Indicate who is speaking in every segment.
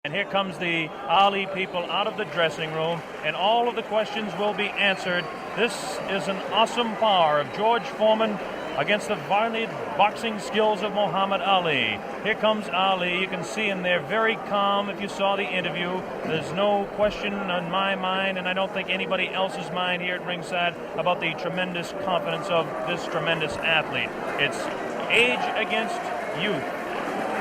Speaker 1: And here comes the Ali people out of the dressing room, and all of the questions will be answered. This is an awesome power of George Foreman against the varied boxing skills of Muhammad Ali. Here comes Ali. You can see him there very calm if you saw the interview. There's no question on my mind, and I don't think anybody else's mind here at ringside, about the tremendous confidence of this tremendous athlete. It's age against youth.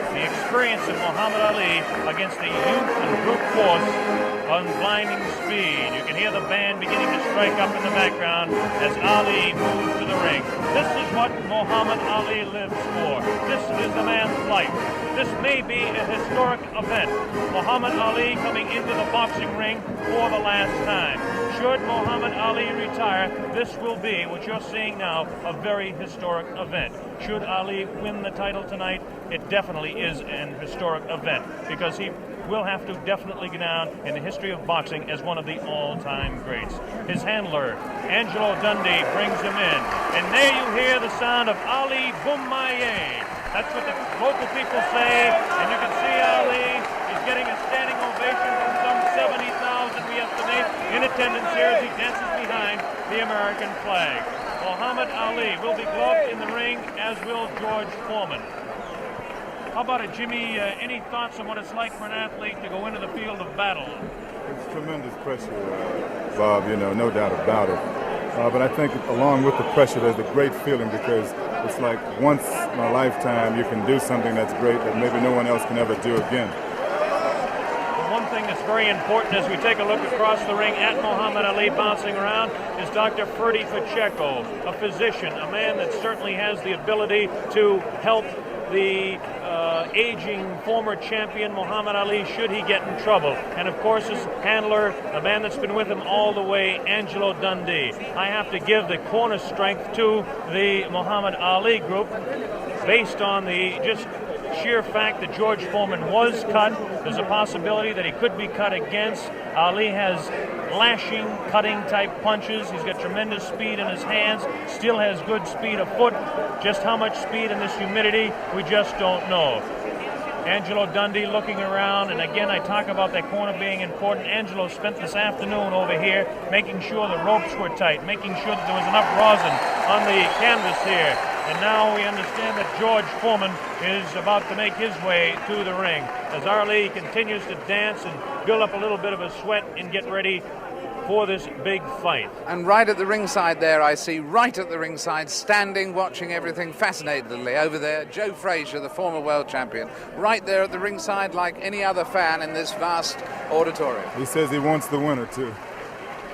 Speaker 1: The experience of Muhammad Ali against the youth and brute force on blinding speed. You can hear the band beginning to strike up in the background as Ali moves to the ring. This is what Muhammad Ali lives for. This is the man's life. This may be a historic event. Muhammad Ali coming into the boxing ring for the last time. Should Muhammad Ali retire, this will be, what you're seeing now, a very historic event. Should Ali win the title tonight, it definitely is an historic event, because he will have to definitely go down in the history of boxing as one of the all-time greats. His handler, Angelo Dundee, brings him in. And there you hear the sound of Ali Boumaier. That's what the local people say, and you can see Ali is getting a standing ovation from some 70,000, we estimate, in attendance here as he dances behind the American flag. Muhammad Ali will be gloved in the ring, as will George Foreman. How about it, Jimmy? Any thoughts on what it's like for an athlete to go into the field of battle?
Speaker 2: It's tremendous pressure, Bob, no doubt about it. But I think along with the pressure, there's a great feeling, because it's like once in a lifetime you can do something that's great that maybe no one else can ever do again.
Speaker 1: One thing that's very important as we take a look across the ring at Muhammad Ali bouncing around is Dr. Ferdy Pacheco, a physician, a man that certainly has the ability to help the aging former champion Muhammad Ali should he get in trouble. And of course his handler, a man that's been with him all the way, Angelo Dundee. I have to give the corner strength to the Muhammad Ali group based on the just sheer fact that George Foreman was cut. There's a possibility that he could be cut against. Ali has lashing, cutting type punches. He's got tremendous speed in his hands, still has good speed afoot. Just how much speed in this humidity, we just don't know. Angelo Dundee looking around, and again I talk about that corner being important. Angelo spent this afternoon over here making sure the ropes were tight, making sure that there was enough rosin on the canvas here. And now we understand that George Foreman is about to make his way to the ring as Ali continues to dance and build up a little bit of a sweat and get ready for this big fight.
Speaker 3: And right at the ringside there, I see right at the ringside, standing, watching everything fascinatedly over there, Joe Frazier, the former world champion, right there at the ringside like any other fan in this vast auditorium.
Speaker 2: He says he wants the winner, too.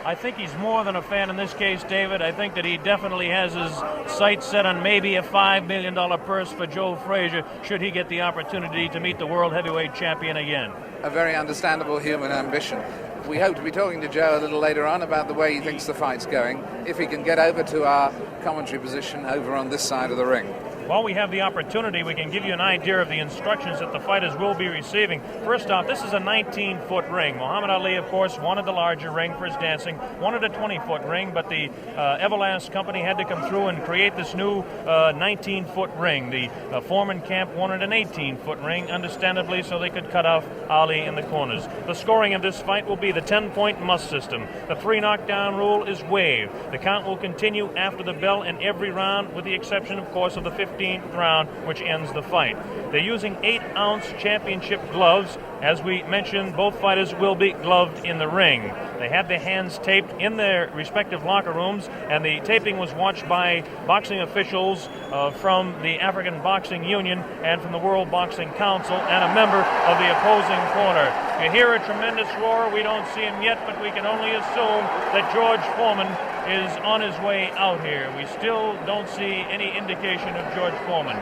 Speaker 1: I think he's more than a fan in this case, David. I think that he definitely has his sights set on maybe a $5 million purse for Joe Frazier should he get the opportunity to meet the world heavyweight champion again.
Speaker 3: A very understandable human ambition. We hope to be talking to Joe a little later on about the way he thinks the fight's going, if he can get over to our commentary position over on this side of the ring.
Speaker 1: While we have the opportunity, we can give you an idea of the instructions that the fighters will be receiving. First off, this is a 19-foot ring. Muhammad Ali, of course, wanted the larger ring for his dancing, wanted a 20-foot ring, but the Everlast company had to come through and create this new 19-foot ring. The Foreman camp wanted an 18-foot ring, understandably, so they could cut off Ali in the corners. The scoring of this fight will be the 10-point must system. The 3 knockdown rule is waived. The count will continue after the bell in every round, with the exception, of course, of the 15th round, which ends the fight. They're using 8-ounce championship gloves. As we mentioned, both fighters will be gloved in the ring. They had their hands taped in their respective locker rooms, and the taping was watched by boxing officials from the African Boxing Union and from the World Boxing Council and a member of the opposing corner. You hear a tremendous roar. We don't see him yet, but we can only assume that George Foreman is on his way out here. We still don't see any indication of George Foreman.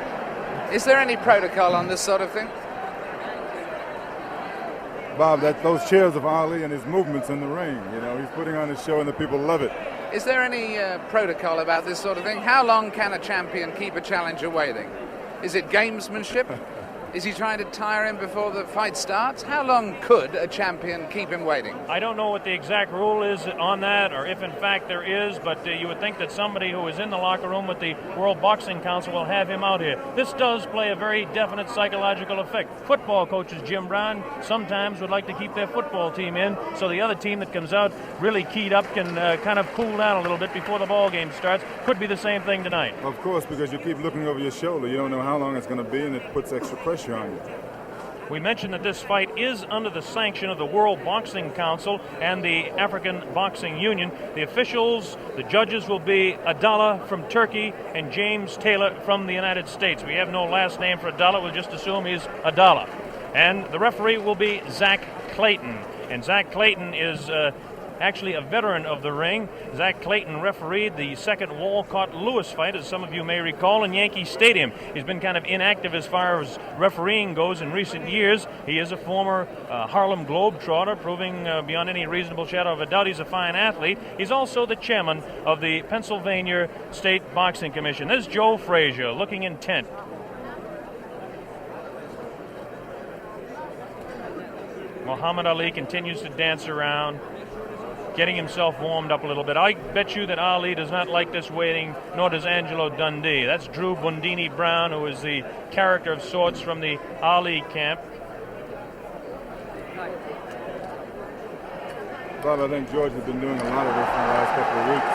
Speaker 3: Is there any protocol on this sort of thing?
Speaker 2: Bob, those cheers of Ali and his movements in the ring, he's putting on a show and the people love it.
Speaker 3: Is there any protocol about this sort of thing? How long can a champion keep a challenger waiting? Is it gamesmanship? Is he trying to tire him before the fight starts? How long could a champion keep him waiting?
Speaker 1: I don't know what the exact rule is on that, or if in fact there is, but you would think that somebody who is in the locker room with the World Boxing Council will have him out here. This does play a very definite psychological effect. Football coaches, Jim Brown, sometimes would like to keep their football team in, so the other team that comes out really keyed up can kind of cool down a little bit before the ball game starts. Could be the same thing tonight.
Speaker 2: Of course, because you keep looking over your shoulder. You don't know how long it's going to be, and it puts extra pressure on you.
Speaker 1: We mentioned that this fight is under the sanction of the World Boxing Council and the African Boxing Union. The officials, the judges will be Adala from Turkey and James Taylor from the United States. We have no last name for Adala. We'll just assume he's Adala. And the referee will be Zach Clayton. And Zach Clayton is actually a veteran of the ring. Zach Clayton refereed the second Walcott-Lewis fight, as some of you may recall, in Yankee Stadium. He's been kind of inactive as far as refereeing goes in recent years. He is a former Harlem Globetrotter, proving beyond any reasonable shadow of a doubt he's a fine athlete. He's also the chairman of the Pennsylvania State Boxing Commission. There's Joe Frazier, looking intent. Muhammad Ali continues to dance around, getting himself warmed up a little bit. I bet you that Ali does not like this waiting, nor does Angelo Dundee. That's Drew Bundini Brown, who is the character of sorts from the Ali camp.
Speaker 2: Bob, I think George has been doing a lot of this in the last couple of weeks.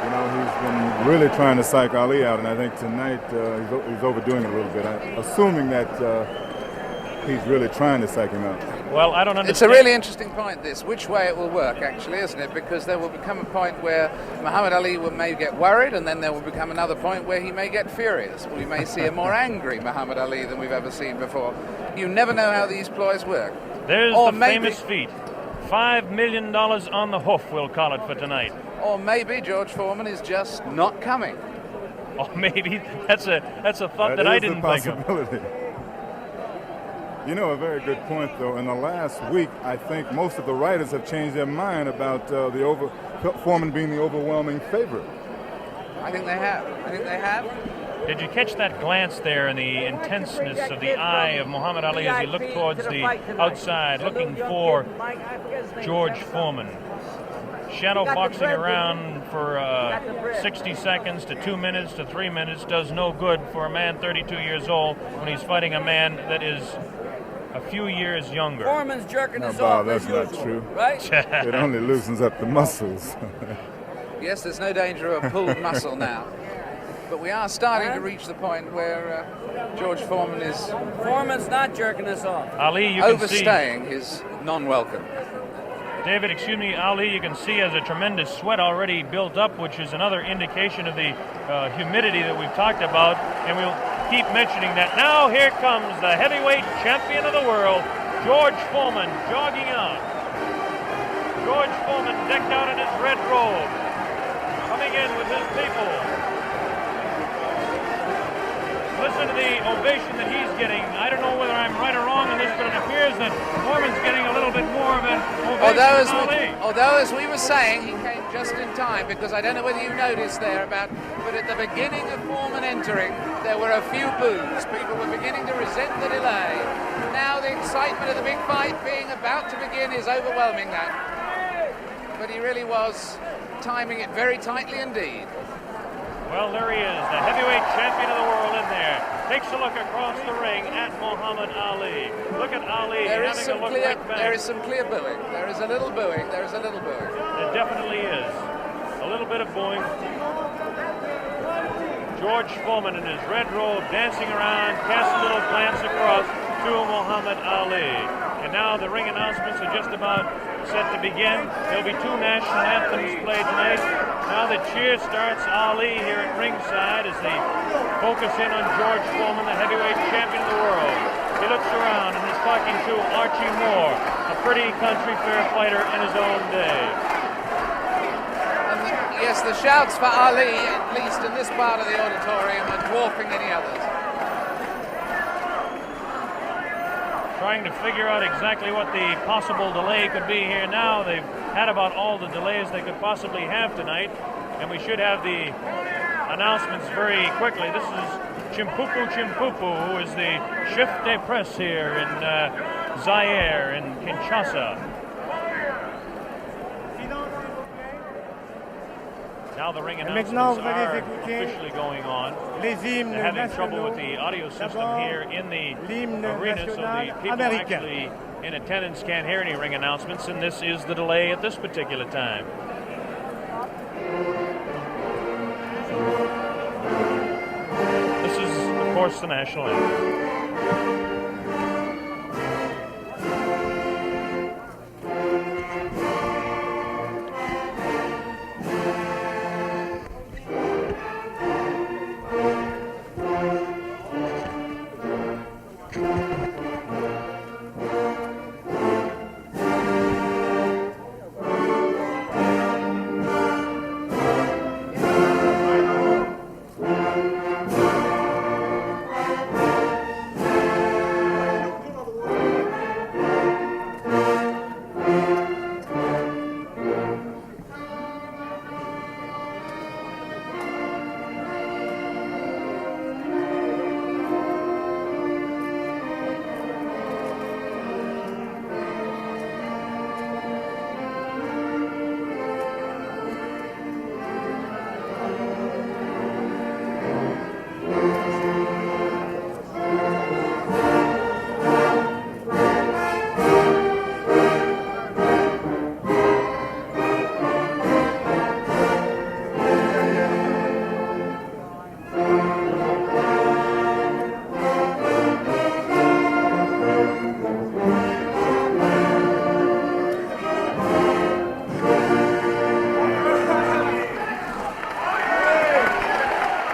Speaker 2: You know, he's been really trying to psych Ali out, and I think tonight he's overdoing it a little bit. Assuming that he's really trying to psych him out.
Speaker 1: Well, I don't understand.
Speaker 3: It's a really interesting point, this, which way it will work, actually, isn't it? Because there will become a point where Muhammad Ali may get worried, and then there will become another point where he may get furious. We may see a more angry Muhammad Ali than we've ever seen before. You never know how these ploys work.
Speaker 1: There's the famous feat. $5 million on the hoof, we'll call it, for tonight.
Speaker 3: Or maybe George Foreman is just not coming.
Speaker 1: Or maybe that's a thought that I didn't think of.
Speaker 2: You know, a very good point, though. In the last week, I think most of the writers have changed their mind about Foreman being the overwhelming favorite.
Speaker 3: I think they have.
Speaker 1: Did you catch that glance there and the intenseness of the eye of Muhammad Ali as he looked towards the outside, looking for George Foreman? Shadow boxing around for 60 seconds to 2 minutes to 3 minutes does no good for a man 32 years old when he's fighting a man that is a few years younger.
Speaker 4: Foreman's jerking
Speaker 2: no,
Speaker 4: us
Speaker 2: Bob,
Speaker 4: off.
Speaker 2: that's not
Speaker 4: usual,
Speaker 2: true.
Speaker 4: Right?
Speaker 2: It only loosens up the muscles.
Speaker 3: Yes, there's no danger of a pulled muscle now. But we are starting to reach the point where George Foreman is...
Speaker 4: Foreman's not jerking us off.
Speaker 1: Ali, you can
Speaker 3: overstaying his non-welcome.
Speaker 1: David, excuse me, Ali, you can see has a tremendous sweat already built up, which is another indication of the humidity that we've talked about, and we'll keep mentioning that. Now here comes the heavyweight champion of the world, George Foreman, jogging out. George Foreman decked out in his red robe, coming in with his people. Listen to the ovation that he's getting. I don't know whether I'm right or wrong on this, but it appears that Foreman's getting a little bit more of an ovation than Ali.
Speaker 3: Although, as we were saying, he came just in time, because I don't know whether you noticed there but at the beginning of Foreman entering, there were a few boos. People were beginning to resent the delay. Now the excitement of the big fight being about to begin is overwhelming that. But he really was timing it very tightly indeed.
Speaker 1: Well, there he is, the heavyweight champion of the world in there. Takes a look across the ring at Muhammad Ali. Look at Ali having a look right back.
Speaker 3: There is some clear booing. There is a little booing. There is a little booing.
Speaker 1: There definitely is. A little bit of booing. George Foreman in his red robe dancing around, casts a little glance across to Muhammad Ali. And now the ring announcements are just about set to begin. There'll be two national anthems played tonight. Now the cheer starts. Ali here at ringside as they focus in on George Foreman, the heavyweight champion of the world. He looks around and is talking to Archie Moore, a pretty country fair fighter in his own day.
Speaker 3: Yes, the shouts for Ali, at least in this part of the auditorium, are dwarfing any others.
Speaker 1: Trying to figure out exactly what the possible delay could be here now. They've had about all the delays they could possibly have tonight, and we should have the announcements very quickly. This is Chimpupu, who is the chef de presse here in Zaire, in Kinshasa. Now the ring announcements are officially going on. They're having trouble with the audio system here in the arena, so the people actually in attendance can't hear any ring announcements, and this is the delay at this particular time. This is, of course, the national anthem.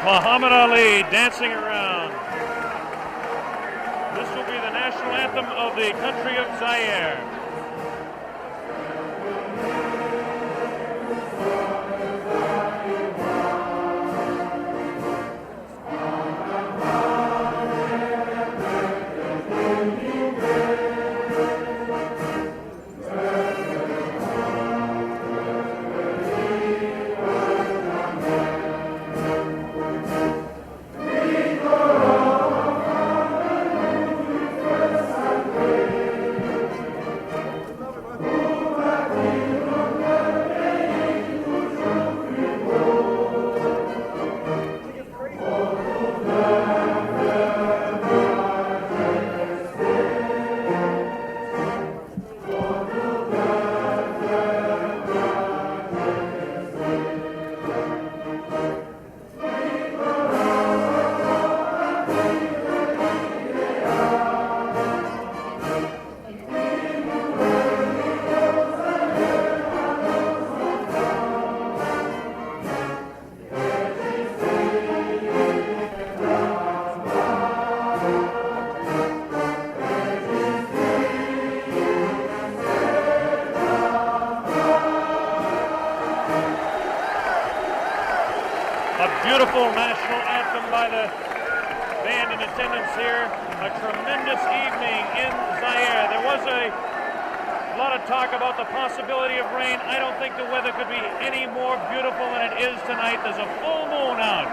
Speaker 1: Muhammad Ali dancing around. This will be the national anthem of the country of Zaire. Beautiful national anthem by the band in attendance here. A tremendous evening in Zaire. There was a lot of talk about the possibility of rain. I don't think the weather could be any more beautiful than it is tonight. There's a full moon out.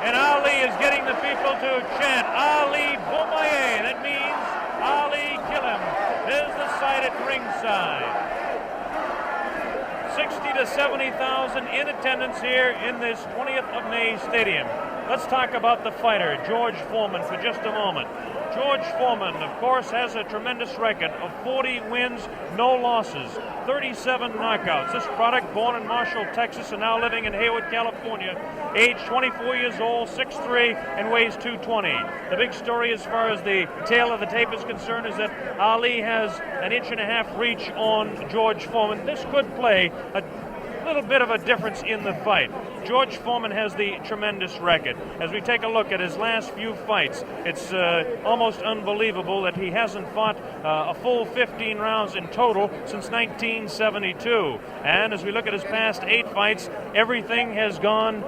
Speaker 1: And Ali is getting the people to chant, Ali Bomaye. That means Ali kill him. There's the sight at ringside. 60 to 70,000 in attendance here in this 20th of May stadium. Let's talk about the fighter, George Foreman, for just a moment. George Foreman, of course, has a tremendous record of 40 wins, no losses, 37 knockouts. This product, born in Marshall, Texas, and now living in Hayward, California, age 24 years old, 6'3", and weighs 220. The big story as far as the tail of the tape is concerned is that Ali has an 1.5 inch reach on George Foreman. This could play a little bit of a difference in the fight. George Foreman has the tremendous record. As we take a look at his last few fights, it's almost unbelievable that he hasn't fought a full 15 rounds in total since 1972. And as we look at his past 8 fights, everything has gone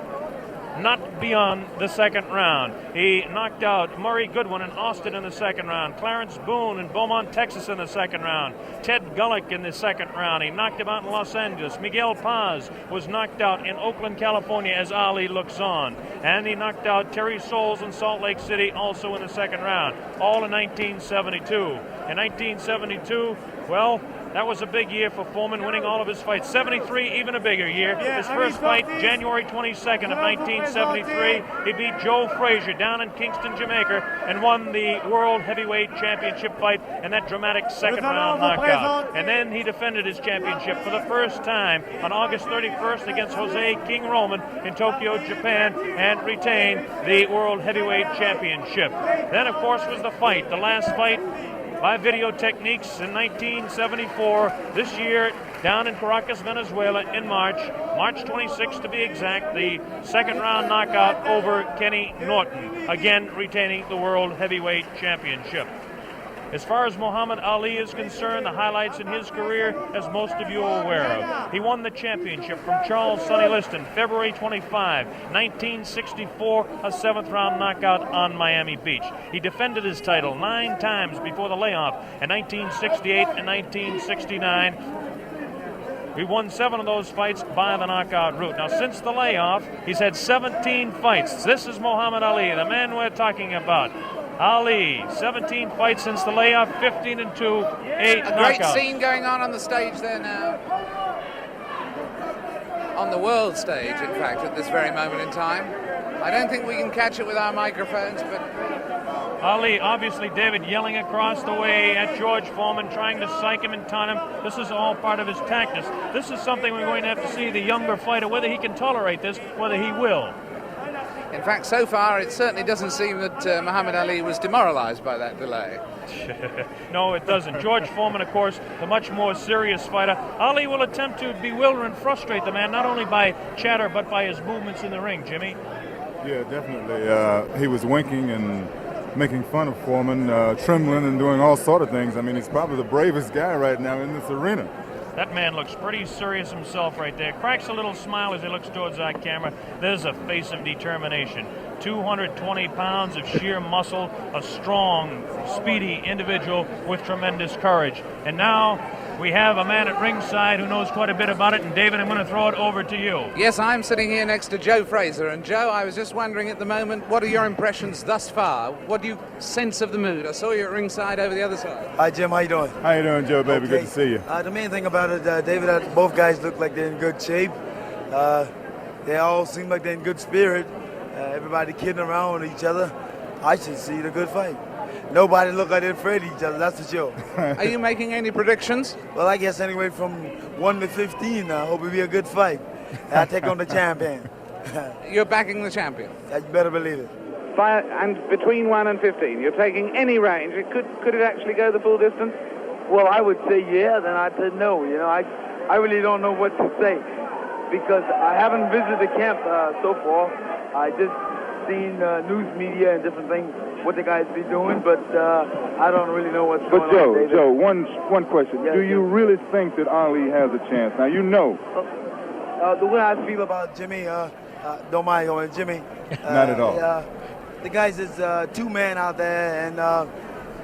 Speaker 1: not beyond the second round. He knocked out Murray Goodwin in Austin in the second round, Clarence Boone in Beaumont, Texas in the second round, Ted Gullick in the second round. He knocked him out in Los Angeles. Miguel Paz was knocked out in Oakland, California as Ali looks on. And he knocked out Terry Souls in Salt Lake City also in the second round, all in 1972. In 1972, well, that was a big year for Foreman, winning all of his fights. 73, even a bigger year. His first fight, January 22nd of 1973, he beat Joe Frazier down in Kingston, Jamaica, and won the World Heavyweight Championship fight in that dramatic second-round knockout. And then he defended his championship for the first time on August 31st against Jose King Roman in Tokyo, Japan, and retained the World Heavyweight Championship. Then, of course, was the fight, the last fight by video techniques in 1974. This year, down in Caracas, Venezuela, in March 26th to be exact, the second-round knockout over Kenny Norton, again retaining the World Heavyweight Championship. As far as Muhammad Ali is concerned, the highlights in his career, as most of you are aware of. He won the championship from Charles Sonny Liston, February 25, 1964, a seventh-round knockout on Miami Beach. He defended his title 9 times before the layoff in 1968 and 1969. We won 7 of those fights by the knockout route. Now, since the layoff, he's had 17 fights. This is Muhammad Ali, the man we're talking about. Ali, 17 fights since the layoff, 15-2, 8 knockouts.
Speaker 3: A great scene going on the stage there now. On the world stage, in fact, at this very moment in time. I don't think we can catch it with our microphones, but...
Speaker 1: Ali, obviously, David, yelling across the way at George Foreman, trying to psych him and taunt him. This is all part of his tactics. This is something we're going to have to see the younger fighter, whether he can tolerate this, whether he will.
Speaker 3: In fact, so far, it certainly doesn't seem that Muhammad Ali was demoralized by that delay.
Speaker 1: No, it doesn't. George Foreman, of course, the much more serious fighter. Ali will attempt to bewilder and frustrate the man, not only by chatter, but by his movements in the ring, Jimmy.
Speaker 2: Yeah, definitely. He was winking and making fun of Foreman, trembling and doing all sort of things. I mean, he's probably the bravest guy right now in this arena.
Speaker 1: That man looks pretty serious himself right there. Cracks a little smile as he looks towards that camera. There's a face of determination. 220 pounds of sheer muscle, a strong, speedy individual with tremendous courage. And now we have a man at ringside who knows quite a bit about it. And David, I'm going to throw it over to you.
Speaker 3: Yes, I'm sitting here next to Joe Fraser. And Joe, I was just wondering at the moment, what are your impressions thus far? What do you sense of the mood? I saw you at ringside over the other side.
Speaker 5: Hi, Jim. How you doing?
Speaker 2: How you doing, Joe, baby?
Speaker 5: Okay.
Speaker 2: Good to see you.
Speaker 5: The main thing about it, David, both guys look like they're in good shape. They all seem like they're in good spirit. Everybody kidding around with each other. I should see the good fight. Nobody look like they're afraid of each other, that's for sure.
Speaker 3: Are you making any predictions?
Speaker 5: Well, I guess anyway from 1 to 15, I hope it'll be a good fight. I take on the champion.
Speaker 3: You're backing the champion?
Speaker 5: You better believe it.
Speaker 6: And between 1 and 15, you're taking any range. Could it actually go the full distance?
Speaker 7: Well, I would say yeah, then I'd say no. You know, I really don't know what to say because I haven't visited the camp so far. I just seen news media and different things, what the guys be doing, but I don't really know what's going on.
Speaker 2: But Joe, one question.
Speaker 7: Yes,
Speaker 2: Do you really think that Ali has a chance? Now, you know.
Speaker 5: The way I feel about Jimmy, don't mind going, Jimmy.
Speaker 2: Not at all.
Speaker 5: The guys is 2-man out there, and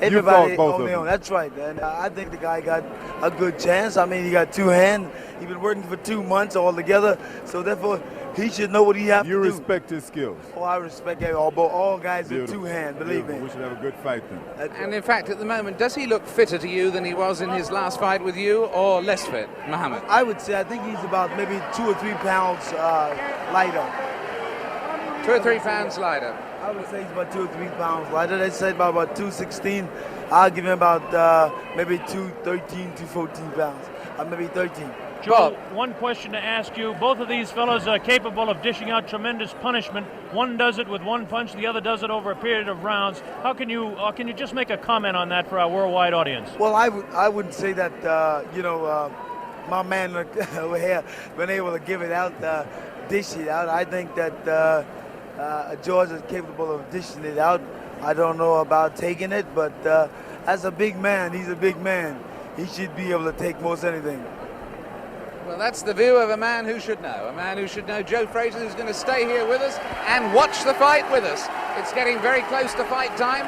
Speaker 2: everybody
Speaker 5: on their own. That's right. And I think the guy got a good chance. I mean, he got 2 hands. He's been working for 2 months altogether, so therefore he should know what he has to do.
Speaker 2: You respect his skills.
Speaker 5: Oh, I respect all guys with 2 hands, believe
Speaker 2: Beautiful.
Speaker 5: me.
Speaker 2: We should have a good fight then.
Speaker 3: And in fact, at the moment, does he look fitter to you than he was in his last fight with you, or less fit, Muhammad?
Speaker 5: I would say I think he's about maybe 2 or 3 pounds lighter.
Speaker 3: 2 or 3 pounds lighter.
Speaker 5: I would say he's about 2 or 3 pounds lighter. They said about 216. I'll give him about maybe 213, 214 pounds. Maybe 13.
Speaker 1: Joe, one question to ask you. Both of these fellows are capable of dishing out tremendous punishment. One does it with 1 punch, the other does it over a period of rounds. How can you just make a comment on that for our worldwide audience?
Speaker 5: Well, I wouldn't say that, my man over here been able to give it out, dish it out. I think that George is capable of dishing it out. I don't know about taking it, but as a big man, he's a big man. He should be able to take most anything.
Speaker 3: Well, that's the view of a man who should know. A man who should know. Joe Frazier, who's going to stay here with us and watch the fight with us. It's getting very close to fight time.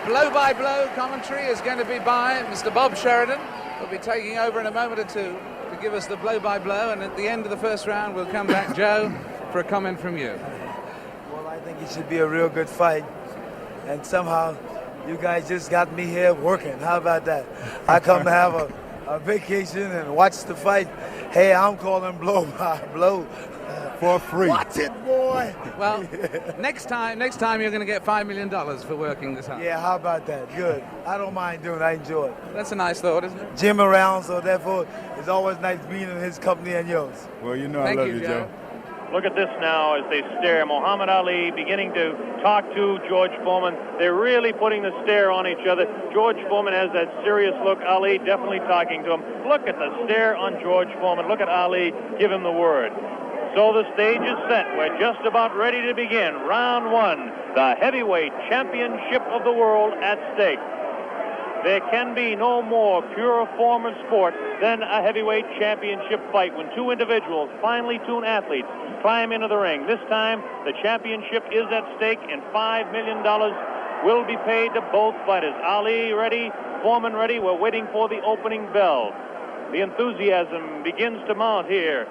Speaker 3: Blow-by-blow commentary is going to be by Mr. Bob Sheridan. He'll be taking over in a moment or two to give us the blow-by-blow, and at the end of the first round, we'll come back, Joe, for a comment from you.
Speaker 5: Well, I think it should be a real good fight. And somehow, you guys just got me here working. How about that? I come to have a vacation and watch the fight. Hey, I'm calling blow by blow.
Speaker 2: For free.
Speaker 5: Watch it, boy.
Speaker 3: Well, next time you're going to get $5 million for working this hard.
Speaker 5: Yeah, how about that? Good. I don't mind doing it. I enjoy it.
Speaker 3: That's a nice thought, isn't it?
Speaker 5: Jim around, so therefore it's always nice being in his company and yours.
Speaker 2: Well, you know
Speaker 3: Thank
Speaker 2: I love
Speaker 3: you,
Speaker 2: you, Joe.
Speaker 1: Look at this now as they stare. Muhammad Ali beginning to talk to George Foreman. They're really putting the stare on each other. George Foreman has that serious look. Ali definitely talking to him. Look at the stare on George Foreman. Look at Ali give him the word. So the stage is set. We're just about ready to begin. Round one, the heavyweight championship of the world at stake. There can be no more pure form of sport than a heavyweight championship fight when two individuals, finely tuned athletes, climb into the ring. This time, the championship is at stake, and $5 million will be paid to both fighters. Ali ready, Foreman ready. We're waiting for the opening bell. The enthusiasm begins to mount here.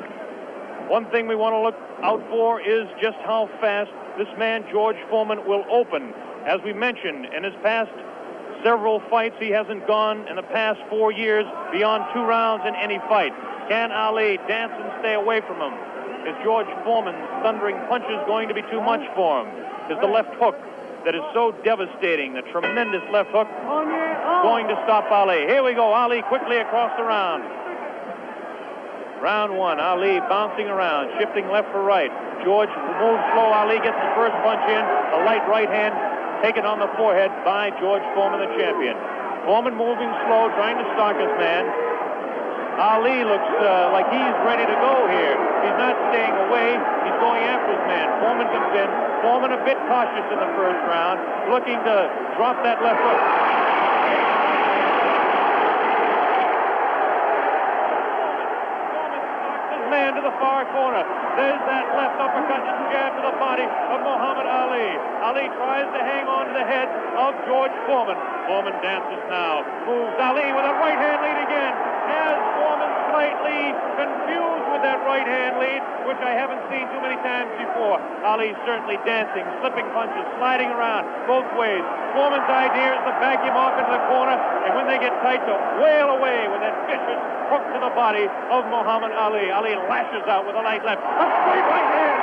Speaker 1: One thing we want to look out for is just how fast this man, George Foreman, will open. As we mentioned, in his past several fights, he hasn't gone in the past 4 years beyond 2 rounds in any fight. Can Ali dance and stay away from him? Is George Foreman's thundering punches going to be too much for him? Is the left hook that is so devastating, the tremendous left hook, going to stop Ali? Here we go, Ali quickly across the round. Round one, Ali bouncing around, shifting left for right. George moves slow. Ali gets the first punch in, a light right hand taken on the forehead by George Foreman, the champion. Foreman moving slow, trying to stalk his man. Ali looks like he's ready to go here. He's not staying away. He's going after his man. Foreman comes in. Foreman a bit cautious in the first round, looking to drop that left hook. Man to the far corner. There's that left uppercut and jab to the body of Muhammad Ali. Ali tries to hang on to the head of George Foreman. Foreman dances now. Moves Ali with a right hand lead again. Has Foreman slightly confused with that right hand lead, which I haven't seen too many times before. Ali certainly dancing, slipping punches, sliding around both ways. Foreman's idea is to back him off into the corner, and when they get tight, to wail away with that vicious hook to the body of Muhammad Ali. Ali lashes out with a light left. A straight right hand.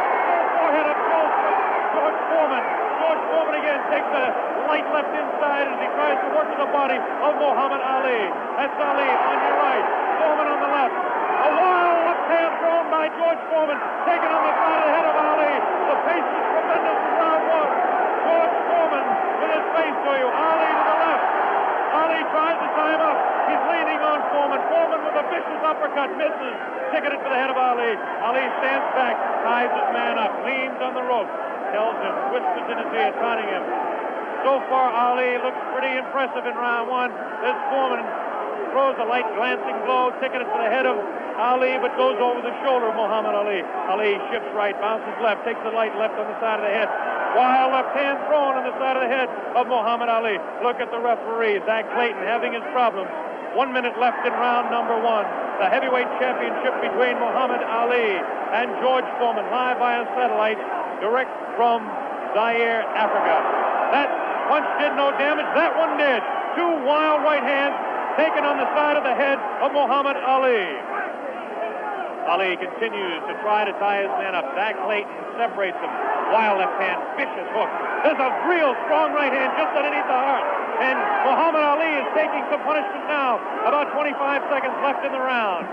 Speaker 1: Forehead of George Foreman. George Foreman again takes a light left inside as he tries to work to the body of Muhammad Ali. That's Ali on your right. Foreman on the left. A wild left hand thrown by George Foreman. Taken on the side of the head of Ali. The pace is tremendous in round one. George Foreman with his face to you. Ali to the left. Ali tries to tie him up. He's leaning on Foreman. Foreman with a vicious uppercut misses. Ticketed for the head of Ali. Ali stands back, ties his man up, leans on the rope, tells him, whispers in his ear, taunting him. So far, Ali looks pretty impressive in round one. This Foreman throws a light glancing blow, ticketed for the head of Ali, but goes over the shoulder of Muhammad Ali. Ali shifts right, bounces left, takes the light left on the side of the head. Wild left hand thrown on the side of the head of Muhammad Ali. Look at the referee, Zach Clayton, having his problems. 1 minute left in round number one. The heavyweight championship between Muhammad Ali and George Foreman, live via satellite, direct from Zaire, Africa. That punch did no damage. That one did. 2 wild right hands taken on the side of the head of Muhammad Ali. Ali continues to try to tie his man up. Zach Clayton separates him. Wild left hand, vicious hook. There's a real strong right hand just underneath the heart. And Muhammad Ali is taking some punishment now. About 25 seconds left in the round.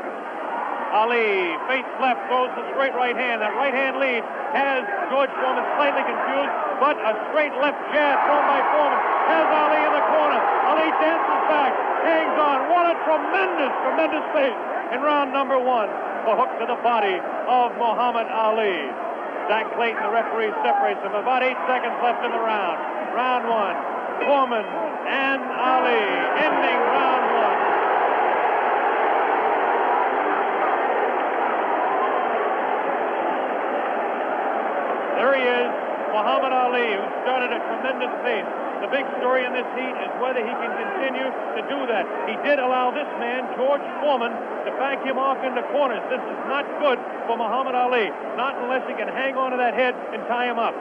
Speaker 1: Ali, face left, throws the straight right hand. That right hand lead has George Foreman slightly confused, but a straight left jab thrown by Foreman has Ali in the corner. Ali dances back, hangs on. What a tremendous, tremendous pace in round number one. The hook to the body of Muhammad Ali. Zach Clayton, the referee, separates them. About 8 seconds left in the round. Round one, Foreman and Ali, ending round one. tremendous pace. The big story in this heat is whether he can continue to do that. He did allow this man, George Foreman, to back him off into corners. This is not good for Muhammad Ali, not unless he can hang on to that head and tie him up.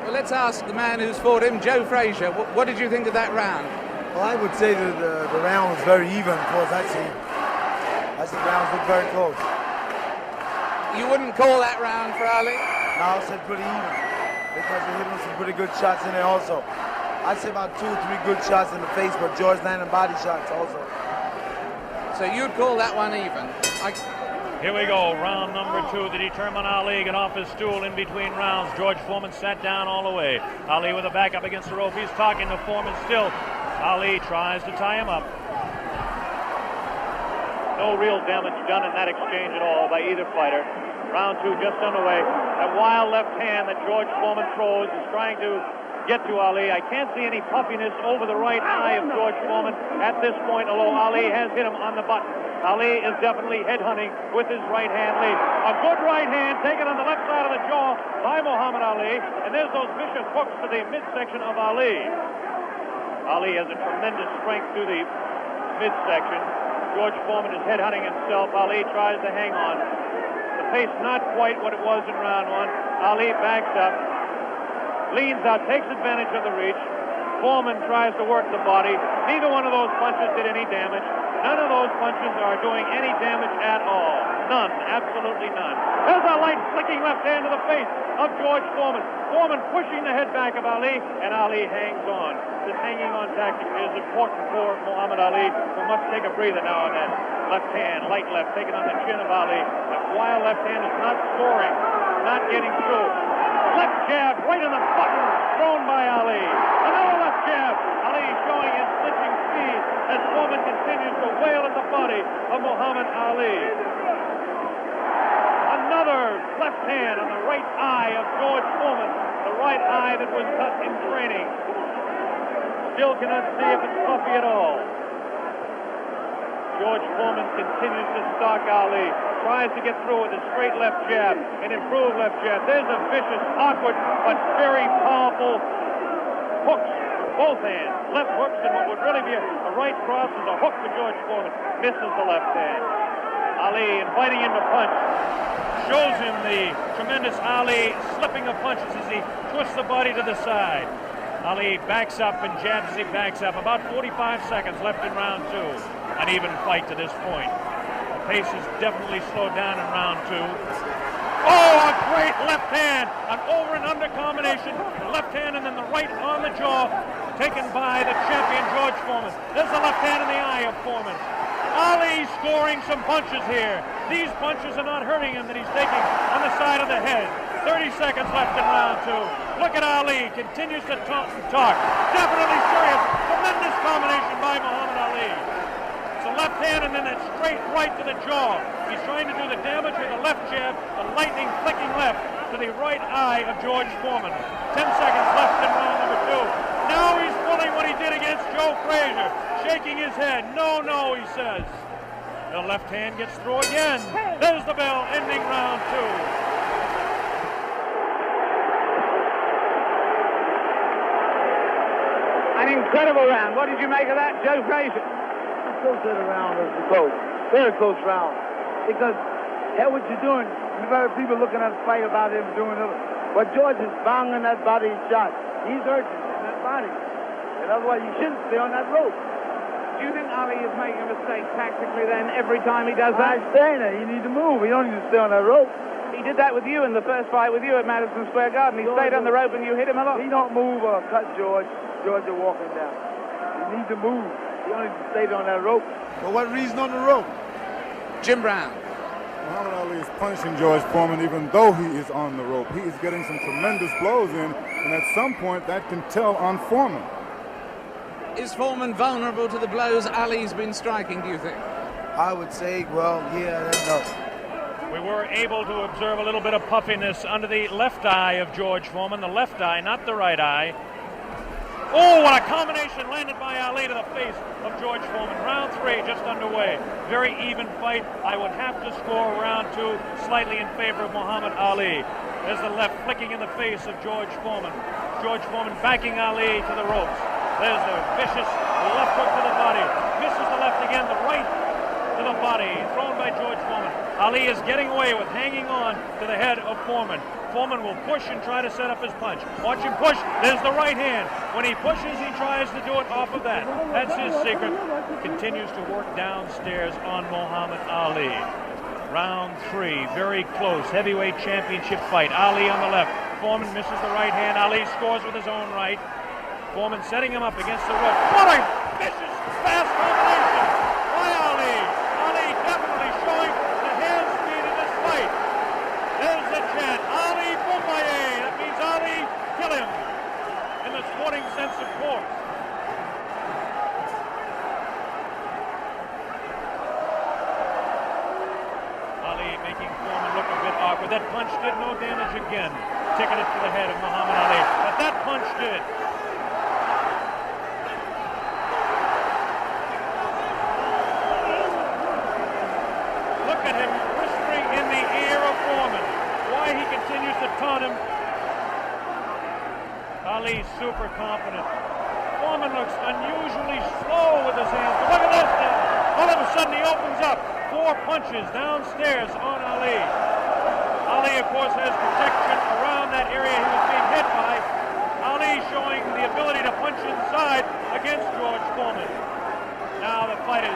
Speaker 3: Well, let's ask the man who's fought him, Joe Frazier. What did you think of that round?
Speaker 5: Well, I would say that the round was very even. Of course, I see the rounds look very close.
Speaker 3: You wouldn't call that round for Ali?
Speaker 5: No, I said pretty even because they hit him some pretty good shots in there also. I'd say about 2 or 3 good shots in the face, but George landed body shots also.
Speaker 3: So you'd call that one even?
Speaker 1: Here we go, round number 2 to determine Ali. Get off his stool in between rounds. George Foreman sat down all the way. Ali with a back up against the rope. He's talking to Foreman still. Ali tries to tie him up. No real damage done in that exchange at all by either fighter. Round 2 just underway. That wild left hand that George Foreman throws is trying to get to Ali. I can't see any puffiness over the right eye of George Foreman at this point, although Ali has hit him on the button. Ali is definitely headhunting with his right hand lead. A good right hand taken on the left side of the jaw by Muhammad Ali, and there's those vicious hooks to the midsection of Ali. Ali has a tremendous strength through the midsection. George Foreman is headhunting himself. Ali tries to hang on. The pace not quite what it was in round 1. Ali backs up, leans out, takes advantage of the reach. Foreman tries to work the body. Neither one of those punches did any damage. None of those punches are doing any damage at all. None, absolutely none. There's a light flicking left hand to the face of George Foreman. Foreman pushing the head back of Ali, and Ali hangs on. This hanging on tactic is important for Muhammad Ali, who must take a breather now and then. Left hand, light left, taken on the chin of Ali. That wild left hand is not scoring, not getting through. Left jab right in the button, thrown by Ali. Another left jab. Ali showing his flinching speed as Foreman continues to wail at the body of Muhammad Ali. Another left hand on the right eye of George Foreman, the right eye that was cut in training. Still cannot see if it's puffy at all. George Foreman continues to stalk Ali, tries to get through with a straight left jab, an improved left jab. There's a vicious, awkward, but very powerful hooks with both hands. Left hooks, and what would really be a right cross is a hook for George Foreman. Misses the left hand. Ali inviting him to punch. Shows him the tremendous Ali slipping of punches as he twists the body to the side. Ali backs up and jabs as he backs up. About 45 seconds left in round 2. An even fight to this point. The pace is definitely slowed down in round 2. Oh, a great left hand. An over and under combination. The left hand and then the right on the jaw. Taken by the champion George Foreman. There's the left hand in the eye of Foreman. Ali scoring some punches here. These punches are not hurting him that he's taking on the side of the head. 30 seconds left in round 2. Look at Ali. Continues to talk and talk. Definitely serious. Tremendous combination by Muhammad Ali. It's a left hand and then a straight right to the jaw. He's trying to do the damage with a left jab, a lightning flicking left to the right eye of George Foreman. 10 seconds left in round number 2. Now he's pulling what he did against Joe Frazier, shaking his head. No, no, he says. The left hand gets through again. There's the bell, ending round 2.
Speaker 6: An incredible round. What did you make of that, Joe Frazier?
Speaker 7: I still said the round was close. Very close round. Because, hell, what you're doing, you've got people looking at the fight about him doing it. But George is banging that body shot. He's hurting in that body. And otherwise, you shouldn't stay on that rope.
Speaker 6: Do you think Ali is making a mistake tactically then every time he does that?
Speaker 7: I'm saying that. You need to move. You don't need to stay on that rope.
Speaker 6: He did that with you in the first fight with you at Madison Square Garden. He stayed on the rope and you hit him a lot.
Speaker 7: He don't move or cut George. George is walking down. You need to move. You don't need to stay on that rope.
Speaker 5: For what reason on the rope?
Speaker 3: Jim Brown.
Speaker 2: Muhammad Ali is punishing George Foreman even though he is on the rope. He is getting some tremendous blows in, and at some point that can tell on Foreman.
Speaker 3: Is Foreman vulnerable to the blows Ali's been striking, do you think?
Speaker 5: I would say, well, yeah, I don't know.
Speaker 1: We were able to observe a little bit of puffiness under the left eye of George Foreman. The left eye, not the right eye. Oh, what a combination landed by Ali to the face of George Foreman. Round 3 just underway. Very even fight. I would have to score round 2 slightly in favor of Muhammad Ali. There's the left flicking in the face of George Foreman. George Foreman backing Ali to the ropes. There's the vicious left hook to the body. Misses the left again, the right to the body, thrown by George Foreman. Ali is getting away with hanging on to the head of Foreman. Foreman will push and try to set up his punch. Watch him push. There's the right hand. When he pushes, he tries to do it off of that. That's his secret. Continues to work downstairs on Muhammad Ali. Round 3, very close, heavyweight championship fight. Ali on the left. Foreman misses the right hand. Ali scores with his own right. Foreman setting him up against the rope. What a vicious, fast combination by Ali. Ali definitely showing the hand speed in this fight. There's the chant. Ali Boombaye. That means Ali, kill him. In the sporting sense, of course. Ali making Foreman look a bit awkward. That punch did no damage again. Ticketed to the head of Muhammad Ali. But that punch did. Look at him whispering in the ear of Foreman. Why he continues to taunt him. Ali super confident. Foreman looks unusually slow with his hands. But look at this now. All of a sudden he opens up. 4 punches downstairs on Ali. Ali, of course, has protection around that area he was being hit by. Ali showing the ability to punch inside against George Foreman. Now the fighters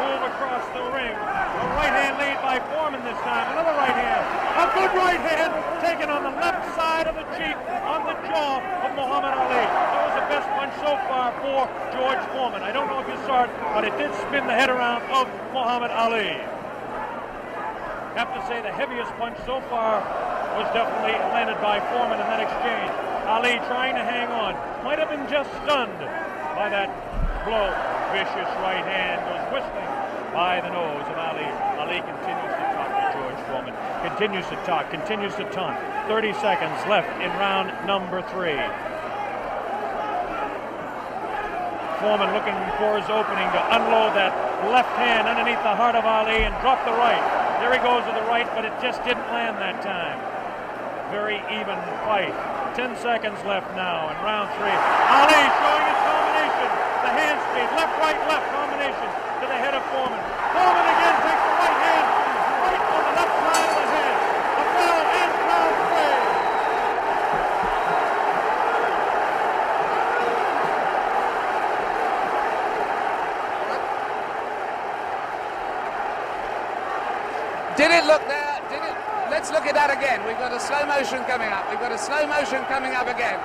Speaker 1: move across the ring. A right hand lead by Foreman this time. Another right hand. A good right hand taken on the left side of the cheek, on the jaw of Muhammad Ali. That was the best punch so far for George Foreman. I don't know if you saw it, but it did spin the head around of Muhammad Ali. Have to say the heaviest punch so far was definitely landed by Foreman in that exchange. Ali trying to hang on. Might have been just stunned by that blow. Vicious right hand goes whistling by the nose of Ali. Ali continues to talk to George Foreman. Continues to talk, continues to taunt. 30 seconds left in round number 3. Foreman looking for his opening to unload that left hand underneath the heart of Ali and drop the right. There he goes with the right, but it just didn't land that time. Very even fight. 10 seconds left now in round 3. Ali showing his combination. The hand speed, left combination to the head of Foreman. Foreman again takes the right hand, right on the left side of the head. A bell and round 3.
Speaker 3: Did it look there? Did it? Let's look at that again. We've got a slow motion coming up. We've got a slow motion coming up again.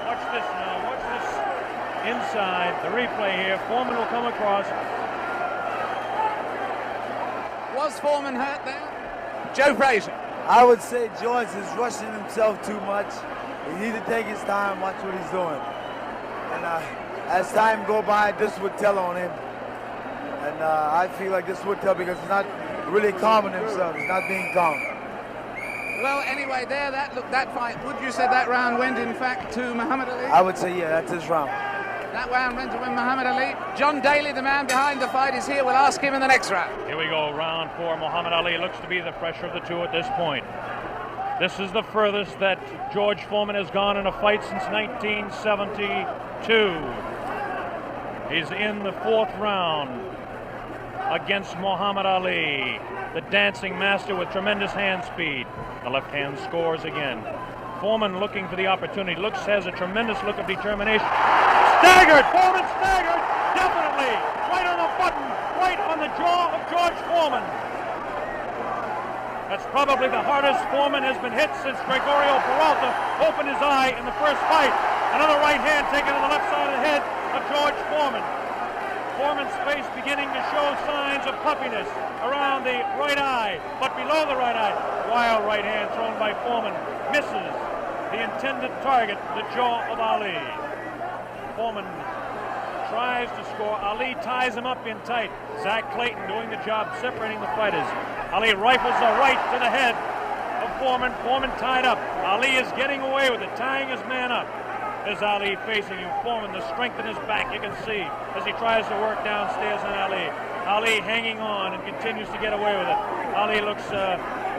Speaker 1: Watch this now. Watch this inside. The replay here. Foreman will come across.
Speaker 3: Was Foreman hurt there? Joe Frazier.
Speaker 5: I would say George is rushing himself too much. He needs to take his time, watch what he's doing. And as time go by, this would tell on him. And I feel like this would tell because he's not really calming himself. He's not being calm.
Speaker 3: Well, anyway, there, that fight, would you say that round went, in fact, to Muhammad Ali?
Speaker 5: I would say, yeah, that's his round.
Speaker 3: That round went to Muhammad Ali. John Daly, the man behind the fight, is here. We'll ask him in the next round.
Speaker 1: Here we go, round 4. Muhammad Ali looks to be the fresher of the two at this point. This is the furthest that George Foreman has gone in a fight since 1972. He's in the 4th round against Muhammad Ali, the dancing master with tremendous hand speed. The left hand scores again. Foreman looking for the opportunity. Has a tremendous look of determination. Staggered! Foreman staggered! Definitely! Right on the button! Right on the jaw of George Foreman. That's probably the hardest Foreman has been hit since Gregorio Peralta opened his eye in the first fight. Another right hand taken on the left side of the head of George Foreman. Foreman's face beginning to show signs of puffiness around the right eye, but below the right eye. Wild right hand thrown by Foreman. Misses the intended target, the jaw of Ali. Foreman tries to score. Ali ties him up in tight. Zach Clayton doing the job separating the fighters. Ali rifles a right to the head of Foreman. Foreman tied up. Ali is getting away with it, tying his man up. There's Ali facing him. Foreman, the strength in his back, you can see as he tries to work downstairs on Ali. Ali hanging on and continues to get away with it. Ali looks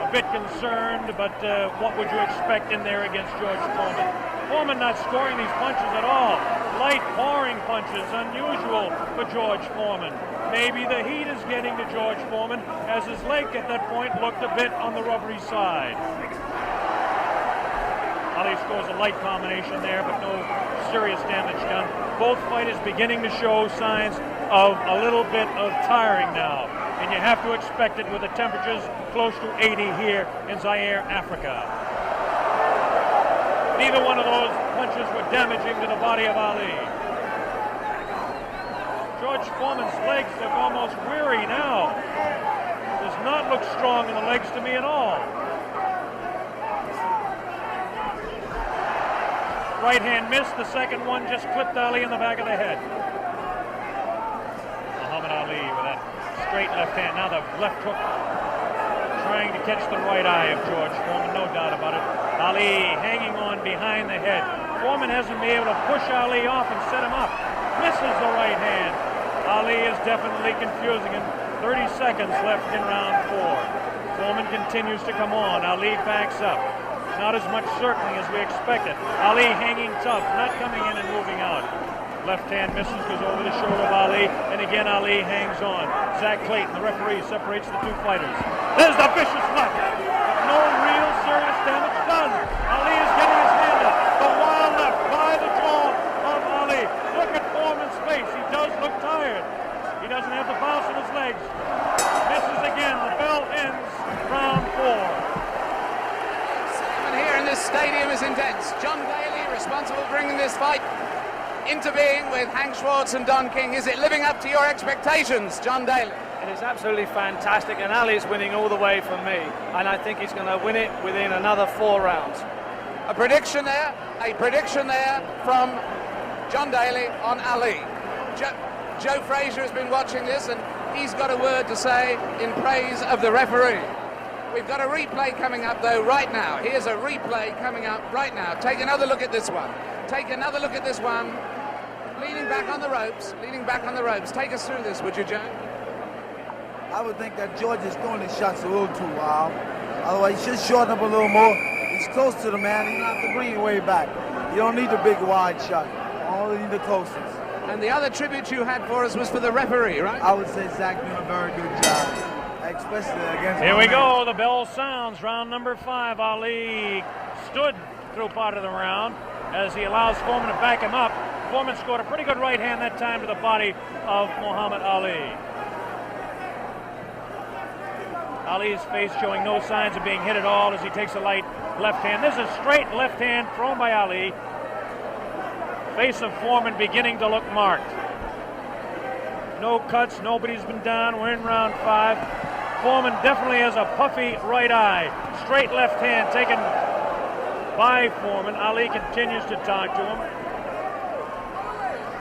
Speaker 1: a bit concerned, but what would you expect in there against George Foreman? Foreman not scoring these punches at all. Light pouring punches, unusual for George Foreman. Maybe the heat is getting to George Foreman, as his leg at that point looked a bit on the rubbery side. Ali scores a light combination there, but no serious damage done. Both fighters beginning to show signs of a little bit of tiring now. And you have to expect it with the temperatures close to 80 here in Zaire, Africa. Neither one of those punches were damaging to the body of Ali. George Foreman's legs look almost weary now. Does not look strong in the legs to me at all. Right hand missed, the second one just clipped Ali in the back of the head. Muhammad Ali with that straight left hand. Now the left hook trying to catch the right eye of George Foreman, no doubt about it. Ali hanging on behind the head. Foreman hasn't been able to push Ali off and set him up. Misses the right hand. Ali is definitely confusing him. 30 seconds left in round 4. Foreman continues to come on. Ali backs up. Not as much circling as we expected. Ali hanging tough, not coming in and moving out. Left hand misses, goes over the shoulder of Ali, and again Ali hangs on. Zach Clayton, the referee, separates the two fighters. There's the vicious left. No real serious damage done. Ali is getting his hand up. The wild left by the jaw of Ali. Look at Foreman's face. He does look tired. He doesn't have the bounce in his legs. Misses again. The bell ends round 4.
Speaker 3: Here in this stadium is intense. John Daly, responsible for bringing this fight into being with Hank Schwartz and Don King. Is it living up to your expectations, John Daly?
Speaker 8: It is absolutely fantastic, and Ali is winning all the way for me, and I think he's going to win it within another 4 rounds.
Speaker 3: A prediction there from John Daly on Ali. Joe Frazier has been watching this, and he's got a word to say in praise of the referee. We've got a replay coming up, though, right now. Here's a replay coming up right now. Take another look at this one. Take another look at this one. Leaning back on the ropes. Leaning back on the ropes. Take us through this, would you, Joe?
Speaker 5: I would think that George is throwing his shots a little too wild. Otherwise, he should shorten up a little more. He's close to the man. You don't have to bring it way back. You don't need the big wide shot. You only need the closest.
Speaker 3: And the other tribute you had for us was for the referee, right?
Speaker 5: I would say Zach doing a very good job. Especially against
Speaker 1: Here we go. The bell sounds. Round number 5. Ali stood through part of the round as he allows Foreman to back him up. Foreman scored a pretty good right hand that time to the body of Muhammad Ali. Ali's face showing no signs of being hit at all as he takes a light left hand. This is a straight left hand thrown by Ali. Face of Foreman beginning to look marked. No cuts, nobody's been down. We're in round 5. Foreman definitely has a puffy right eye. Straight left hand taken by Foreman. Ali continues to talk to him.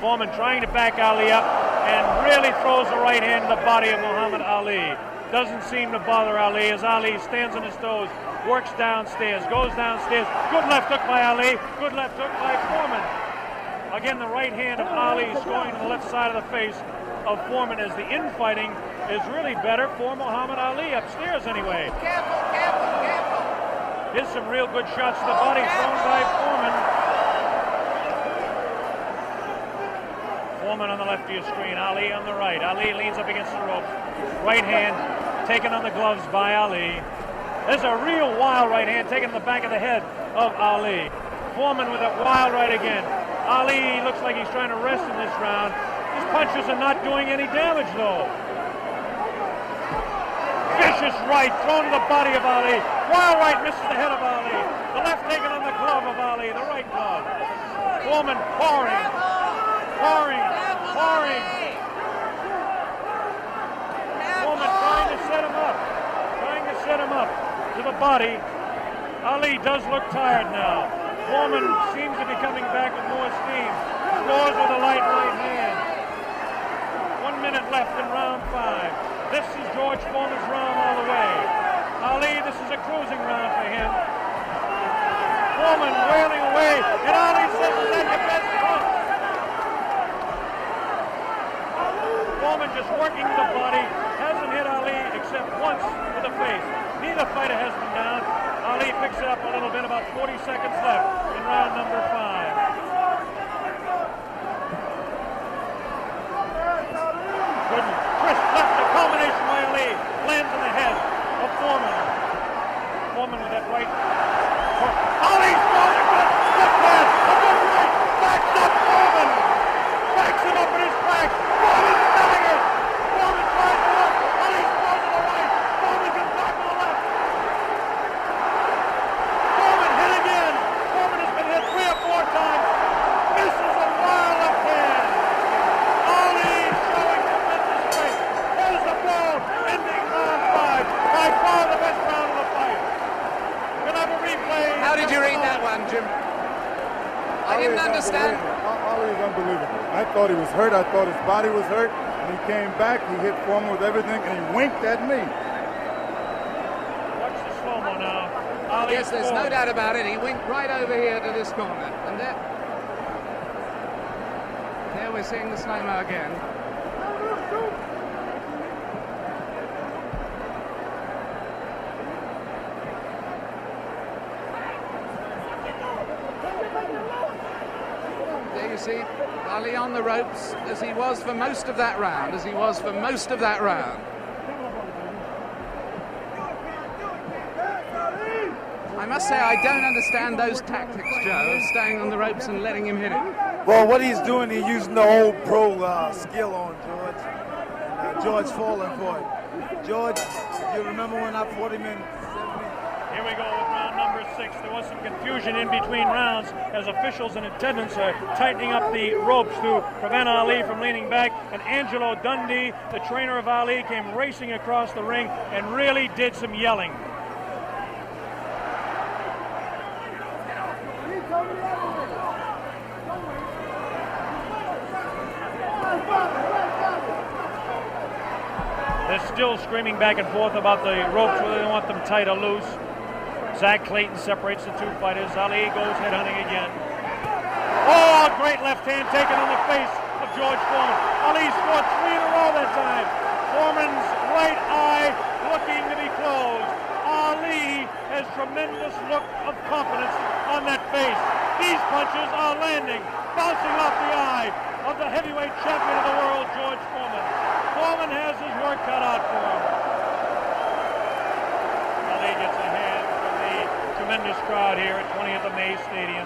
Speaker 1: Foreman trying to back Ali up and really throws the right hand to the body of Muhammad Ali. Doesn't seem to bother Ali as Ali stands on his toes, works downstairs, goes downstairs. Good left hook by Ali. Good left hook by Foreman. Again, the right hand of Ali is going to the left side of the face of Foreman as the infighting is really better for Muhammad Ali, upstairs anyway.
Speaker 3: Careful, careful, careful.
Speaker 1: Here's some real good shots to the body thrown by Foreman. Foreman on the left of your screen, Ali on the right. Ali leans up against the ropes. Right hand taken on the gloves by Ali. There's a real wild right hand taken in the back of the head of Ali. Foreman with a wild right again. Ali looks like he's trying to rest in this round. His punches are not doing any damage, though. Vicious right thrown to the body of Ali. Wild right misses the head of Ali. The left taken on the glove of Ali, the right glove. Foreman pouring. Foreman trying to set him up to the body. Ali does look tired now. Foreman seems to be coming back with more steam. Scores with a light right hand. 1 minute left in round 5. This is George Foreman's round all the way. Ali, this is a cruising round for him. Foreman wailing away, and Ali says, "Is that your best punch?" Foreman just working the body, hasn't hit Ali except once to the face. Neither fighter has been down. Ali picks it up a little bit, about 40 seconds left in round number 5. Good crisp left, a combination by Ali. Lands in the head of Foreman. Foreman with that right. Ali's throwing a good left hand, a good right. Backs up Foreman. Backs him up in his back. Foreman staggers. Foreman tries to look. Ali throws to the right. Foreman comes back to the left. Foreman hit again. Foreman has been hit 3 or 4 times. Misses a wild left hand. Ali showing tremendous strength. There's the blow, ending round 5. By far the best round of the fight. We'll have a replay.
Speaker 3: How did you read that one, Jim? I didn't understand.
Speaker 2: Ali is unbelievable. I thought he was hurt. I thought his body was hurt. And he came back. He hit Foreman with everything, and he winked at me.
Speaker 1: Watch the slow-mo now. Ali
Speaker 3: Yes, there's no doubt about it. He winked right over here to this corner. And there we're seeing the slow-mo again. There you see Ali on the ropes as he was for most of that round, I must say, I don't understand those tactics, Joe, of staying on the ropes and letting him hit it.
Speaker 5: Well, what he's doing, he's using the old pro skill on George. George falling for it. George, you remember when I fought him in 70?
Speaker 1: Here we go with round number 6. There was some confusion in between rounds as officials in attendance are tightening up the ropes to prevent Ali from leaning back. And Angelo Dundee, the trainer of Ali, came racing across the ring and really did some yelling. They're still screaming back and forth about the ropes, whether they want them tight or loose. Zach Clayton separates the 2 fighters. Ali goes headhunting again. Oh, great left hand taken on the face of George Foreman. Ali scored 3 in a row that time. Foreman's right eye looking to be closed. Ali has tremendous look of confidence on that face. These punches are landing, bouncing off the eye of the heavyweight champion of the world, George Foreman. Foreman has his work cut out for him. Ali gets a hand from the tremendous crowd here at 20th of May Stadium.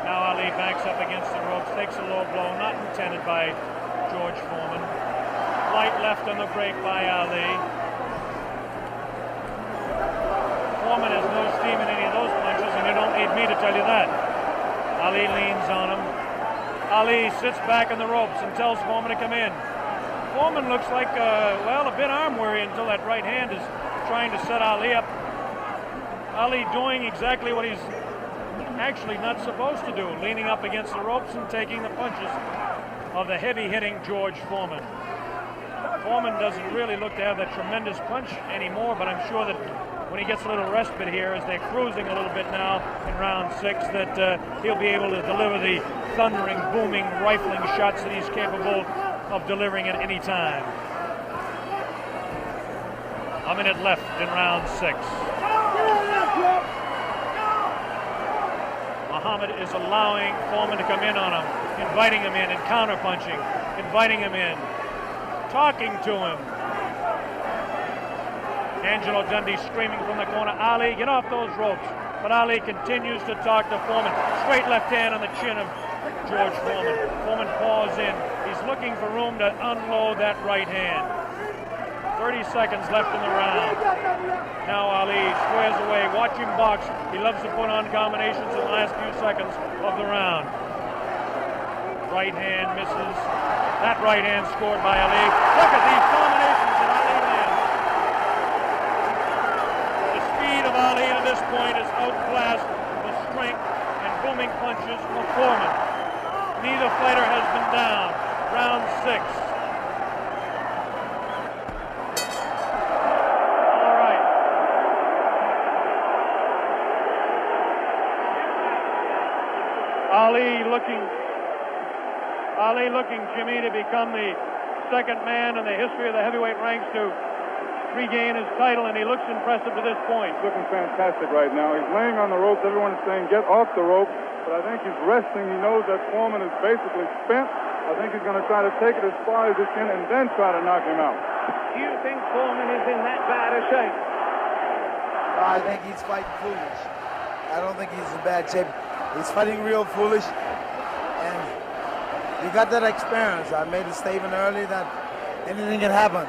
Speaker 1: Now Ali backs up against the ropes, takes a low blow, not intended by George Foreman. Light left on the break by Ali. Foreman has no steam in any of those punches, and you don't need me to tell you that. Ali leans on him. Ali sits back on the ropes and tells Foreman to come in. Foreman looks like, a bit arm weary until that right hand is trying to set Ali up. Ali doing exactly what he's actually not supposed to do, leaning up against the ropes and taking the punches of the heavy-hitting George Foreman. Foreman doesn't really look to have that tremendous punch anymore, but I'm sure that when he gets a little respite here, as they're cruising a little bit now in round 6, that he'll be able to deliver the thundering, booming, rifling shots that he's capable of delivering at any time. A minute left in round 6. Muhammad is allowing Foreman to come in on him, inviting him in and counter-punching, inviting him in, talking to him. Angelo Dundee screaming from the corner, Ali, get off those ropes. But Ali continues to talk to Foreman. Straight left hand on the chin of George Foreman. Foreman paws in. He's looking for room to unload that right hand. 30 seconds left in the round. Now Ali squares away. Watch him box. He loves to put on combinations in the last few seconds of the round. Right hand misses. That right hand scored by Ali. Look at these combinations that Ali lands. The speed of Ali at this point is outclassed the strength and booming punches of Foreman. Neither fighter has been down. Round 6. All right. Ali looking, Jimmy, to become the second man in the history of the heavyweight ranks to regain his title, and he looks impressive to this point.
Speaker 2: He's looking fantastic right now. He's laying on the ropes. Everyone is saying, get off the rope. But I think he's resting. He knows that Foreman is basically spent. I think he's going to try to take it as far as he can and then try to knock him out.
Speaker 6: Do you think Foreman is in that bad a shape?
Speaker 5: I think he's fighting foolish. I don't think he's in bad shape. He's fighting real foolish. And you got that experience. I made a statement earlier that anything can happen.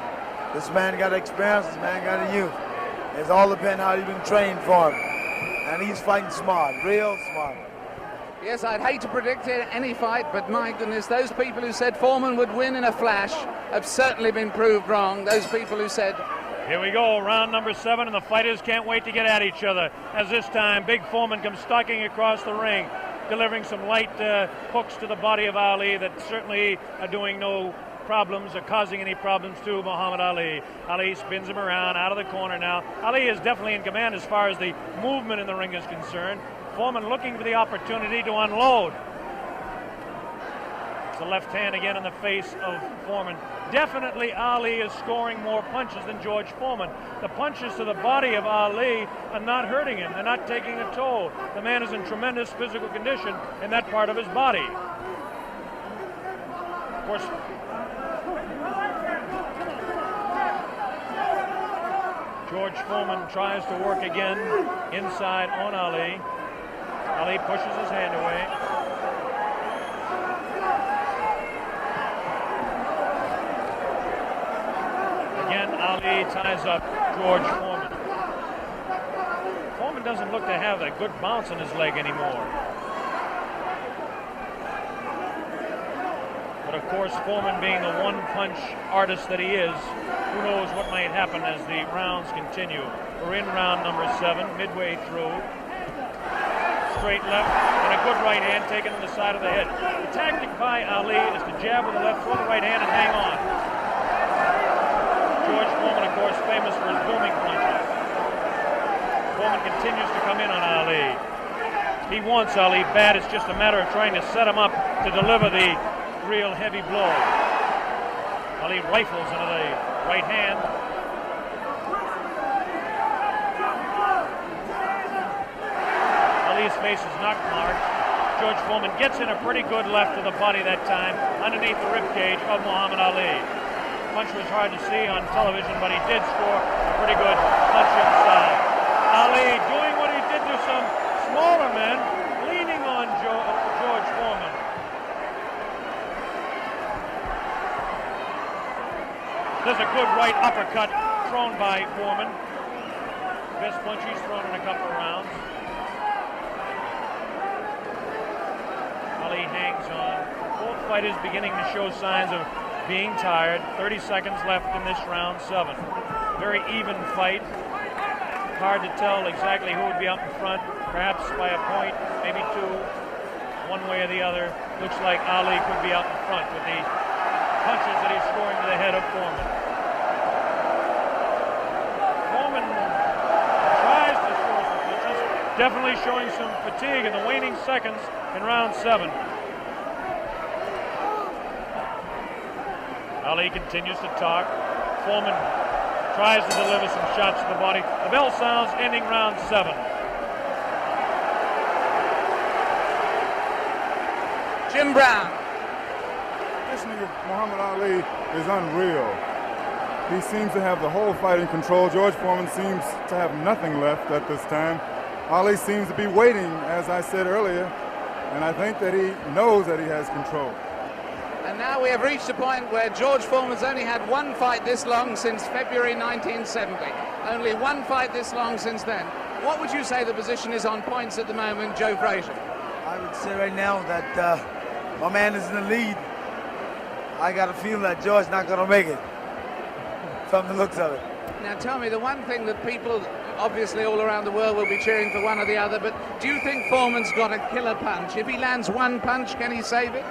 Speaker 5: This man got experience. This man got a youth. It's all depends how you've been trained for him. And he's fighting smart, real smart.
Speaker 3: Yes, I'd hate to predict any fight, but my goodness, those people who said Foreman would win in a flash have certainly been proved wrong. Those people who said...
Speaker 1: Here we go, round number 7, and the fighters can't wait to get at each other. As this time, Big Foreman comes stalking across the ring, delivering some light hooks to the body of Ali that certainly are doing no problems or causing any problems to Muhammad Ali. Ali spins him around out of the corner now. Ali is definitely in command as far as the movement in the ring is concerned. Foreman looking for the opportunity to unload. It's a left hand again in the face of Foreman. Definitely Ali is scoring more punches than George Foreman. The punches to the body of Ali are not hurting him. They're not taking a toll. The man is in tremendous physical condition in that part of his body. Of course, George Foreman tries to work again inside on Ali. Ali pushes his hand away. Again, Ali ties up George Foreman. Foreman doesn't look to have a good bounce in his leg anymore. But of course, Foreman being the one-punch artist that he is, who knows what might happen as the rounds continue. We're in round number 7, midway through. Straight left and a good right hand taken on the side of the head. The tactic by Ali is to jab with the left, throw the right hand, and hang on. George Foreman, of course, famous for his booming punches. Foreman continues to come in on Ali. He wants Ali bad. It's just a matter of trying to set him up to deliver the real heavy blow. Ali rifles into the right hand. Ali's face is knock marked. George Foreman gets in a pretty good left to the body that time, underneath the ribcage of Muhammad Ali. Punch was hard to see on television, but he did score a pretty good punch inside. Ali doing what he did to some smaller men, leaning on George Foreman. There's a good right uppercut thrown by Foreman. Best punch he's thrown in a couple of rounds. Ali hangs on. Both fighters beginning to show signs of being tired. 30 seconds left in this round 7. Very even fight. Hard to tell exactly who would be up in front. Perhaps by a point, maybe 2. One way or the other. Looks like Ali could be out in front with the punches that he's scoring to the head of Foreman. Foreman tries to score some punches. Definitely showing some fatigue in the waning seconds in round 7. Ali continues to talk. Foreman tries to deliver some shots to the body. The bell sounds, ending round 7.
Speaker 3: Jim Brown.
Speaker 2: Conditioning of Muhammad Ali is unreal. He seems to have the whole fight in control. George Foreman seems to have nothing left at this time. Ali seems to be waiting, as I said earlier, and I think that he knows that he has control.
Speaker 3: And now we have reached a point where George Foreman's only had one fight this long since February 1970. Only one fight this long since then. What would you say the position is on points at the moment, Joe Frazier?
Speaker 5: I would say right now that my man is in the lead. I got a feeling that George's not going to make it, from the looks of it.
Speaker 3: Now tell me, the one thing that people obviously all around the world will be cheering for one or the other, but do you think Foreman's got a killer punch? If he lands one punch, can he save it?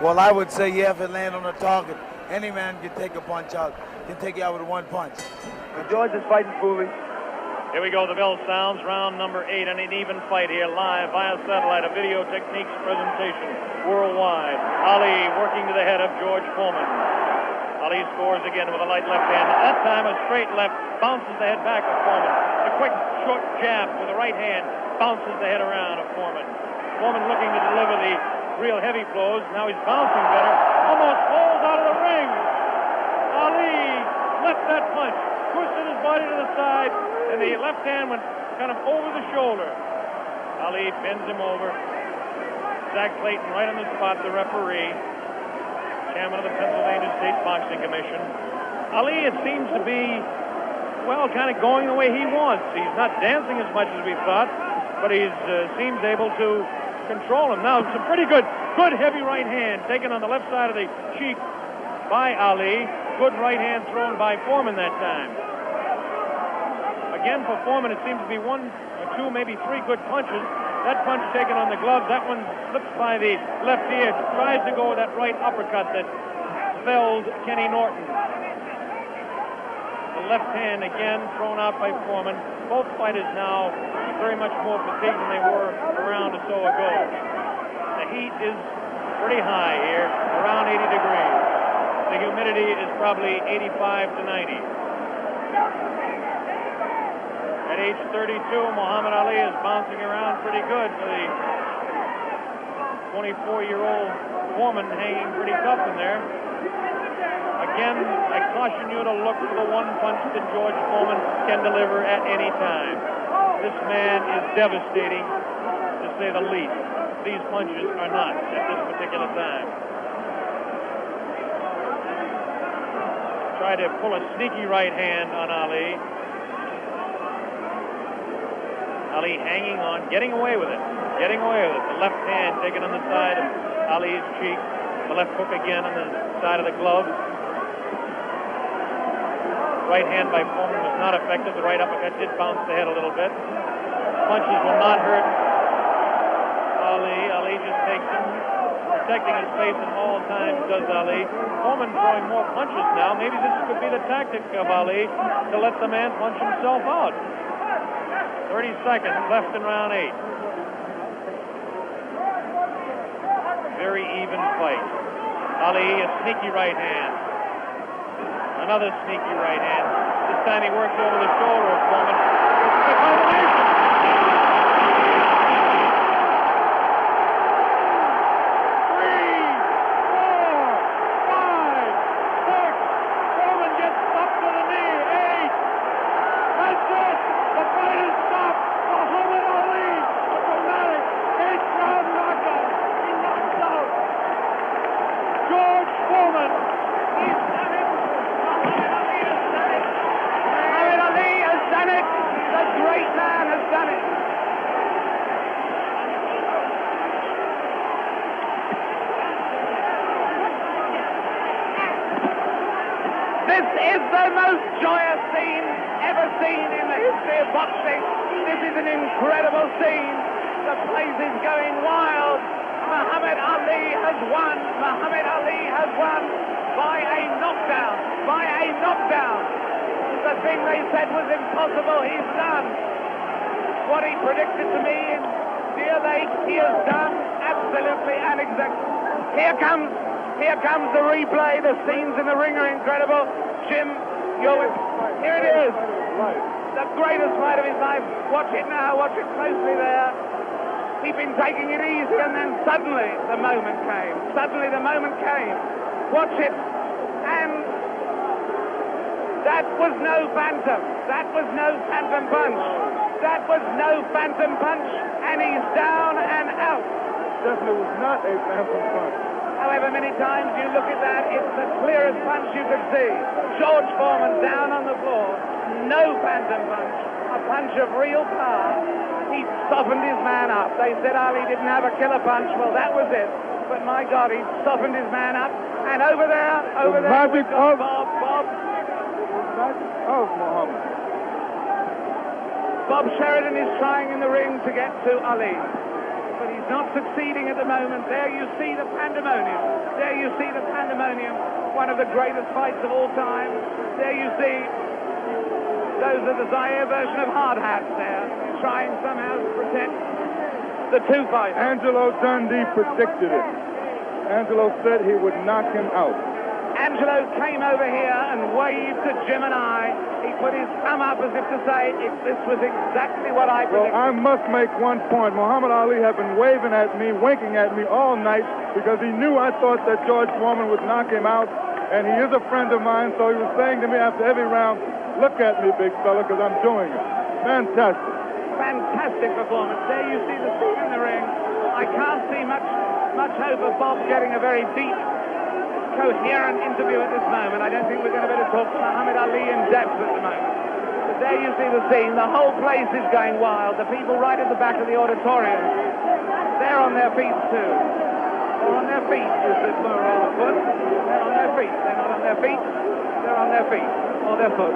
Speaker 5: Well, I would say, yeah, if it lands on the target, any man can take a punch out, can take you out with one punch.
Speaker 7: But George is fighting foolish.
Speaker 1: Here we go, the bell sounds, round number 8, and an even fight here live via satellite, a video techniques presentation worldwide. Ali working to the head of George Foreman. Ali scores again with a light left hand. That time a straight left bounces the head back of Foreman. A quick short jab with the right hand bounces the head around of Foreman. Foreman looking to deliver the real heavy blows. Now he's bouncing better. Almost falls out of the ring. Ali left that punch, twisted his body to the side, and the left hand went kind of over the shoulder. Ali bends him over. Zach Clayton right on the spot, the referee, chairman of the Pennsylvania State Boxing Commission. Ali, it seems to be, well, kind of going the way he wants. He's not dancing as much as we thought, but he seems able to control him. Now, some pretty good heavy right hand taken on the left side of the cheek by Ali. Good right hand thrown by Foreman that time. Again, for Foreman, it seems to be one or two, maybe three good punches. That punch taken on the glove, that one slips by the left ear, tries to go with that right uppercut that felled Kenny Norton. The left hand again thrown out by Foreman. Both fighters now very much more fatigued than they were a round or so ago. The heat is pretty high here, around 80 degrees. The humidity is probably 85 to 90. At age 32, Muhammad Ali is bouncing around pretty good for the 24-year-old Foreman, hanging pretty tough in there. Again, I caution you to look for the one punch that George Foreman can deliver at any time. This man is devastating, to say the least. These punches are not at this particular time. Try to pull a sneaky right hand on Ali. Ali hanging on, getting away with it. The left hand taken on the side of Ali's cheek. The left hook again on the side of the glove. Right hand by Foreman was not effective. The right uppercut did bounce the head a little bit. Punches will not hurt Ali. Ali just takes them, protecting his face at all times, does Ali. Foreman throwing more punches now. Maybe this could be the tactic of Ali to let the man punch himself out. 30 seconds left in round 8. Very even fight. Ali, a sneaky right hand. Another sneaky right hand. This time he works over the shoulder of Foreman. It's a combination.
Speaker 6: Here comes the replay. The scenes in the ring are incredible. Jim, here it is. The greatest fight of his life. Watch it now. Watch it closely there. He'd been taking it easy, and then suddenly the moment came. Watch it. And that was no phantom. That was no phantom punch. And he's down and out.
Speaker 2: Definitely was not a phantom punch.
Speaker 6: However many times you look at that, it's the clearest punch you could see. George Foreman down on the floor. No phantom punch. A punch of real power. He softened his man up. They said Ali didn't have a killer punch. Well, that was it. But my God, he softened his man up. And over there,
Speaker 2: magic of
Speaker 6: Bob.
Speaker 2: of Muhammad.
Speaker 6: Bob Sheridan is trying in the ring to get to Ali. But he's not succeeding at the moment. There you see the pandemonium. One of the greatest fights of all time. There you see those are the Zaire version of hard hats there, trying somehow to protect the two fighters.
Speaker 2: Angelo Dundee predicted it. Angelo said he would knock him out.
Speaker 6: Angelo came over here and waved to Jim and I. He put his thumb up as if to say, this was exactly what I predicted.
Speaker 2: Well, I must make one point. Muhammad Ali had been waving at me, winking at me all night because he knew I thought that George Foreman would knock him out, and he is a friend of mine, so he was saying to me after every round, look at me, big fella, because I'm doing it. Fantastic.
Speaker 6: Fantastic performance. There you see the scene in the ring. I can't see much hope of Bob getting a very deep, coherent interview at this moment. I don't think we're going to be able to talk to Muhammad Ali in depth at the moment. But there you see the scene. The whole place is going wild. The people right at the back of the auditorium, they're on their feet too. They're on their feet, is the plural of foot. They're on their feet. They're not on their feet. They're on their feet or their foot.